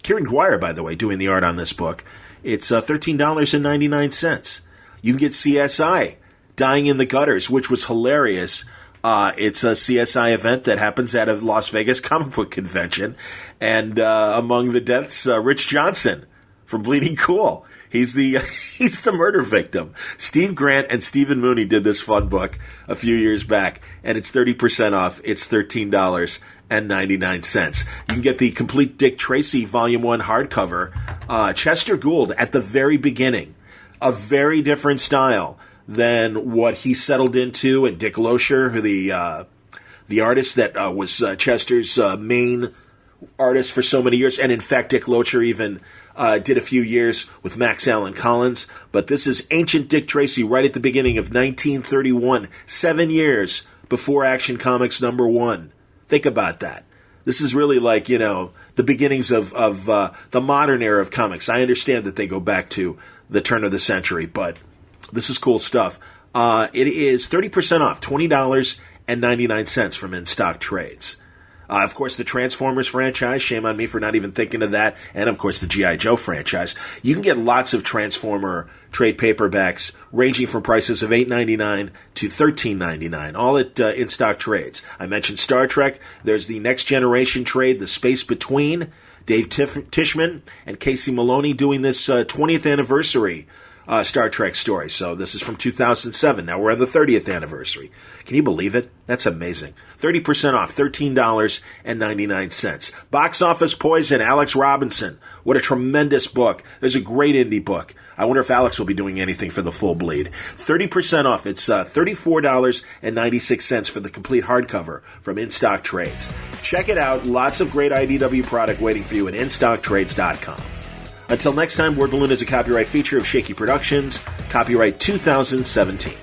Kieran Dwyer, by the way, doing the art on this book. It's $13.99. You can get CSI, Dying in the Gutters, which was hilarious. It's a CSI event that happens at a Las Vegas comic book convention. And among the deaths, Rich Johnson from Bleeding Cool. He's the murder victim. Steve Grant and Stephen Mooney did this fun book a few years back, and it's 30% off. It's $13.99. You can get the complete Dick Tracy Volume 1 hardcover. Chester Gould at the very beginning. A very different style than what he settled into, and Dick Loescher, the artist that was Chester's main artist for so many years. And in fact, Dick Loescher even did a few years with Max Allan Collins. But this is Ancient Dick Tracy right at the beginning of 1931, 7 years before Action Comics #1. Think about that. This is really like, the beginnings of the modern era of comics. I understand that they go back to the turn of the century, but this is cool stuff. It is 30% off, $20.99 from In-Stock Trades. Of course, the Transformers franchise, shame on me for not even thinking of that, and of course the G.I. Joe franchise. You can get lots of Transformer trade paperbacks ranging from prices of $8.99 to $13.99, all at In-Stock Trades. I mentioned Star Trek. There's the Next Generation trade, The Space Between, Dave Tishman and Casey Maloney doing this 20th anniversary Star Trek story. So this is from 2007. Now we're on the 30th anniversary. Can you believe it? That's amazing. 30% off, $13.99. Box Office Poison, Alex Robinson. What a tremendous book. There's a great indie book. I wonder if Alex will be doing anything for the Full Bleed. 30% off. It's $34.96 for the complete hardcover from In-Stock Trades. Check it out. Lots of great IDW product waiting for you at InStockTrades.com. Until next time, Word Balloon is a copyright feature of Shaky Productions, copyright 2017.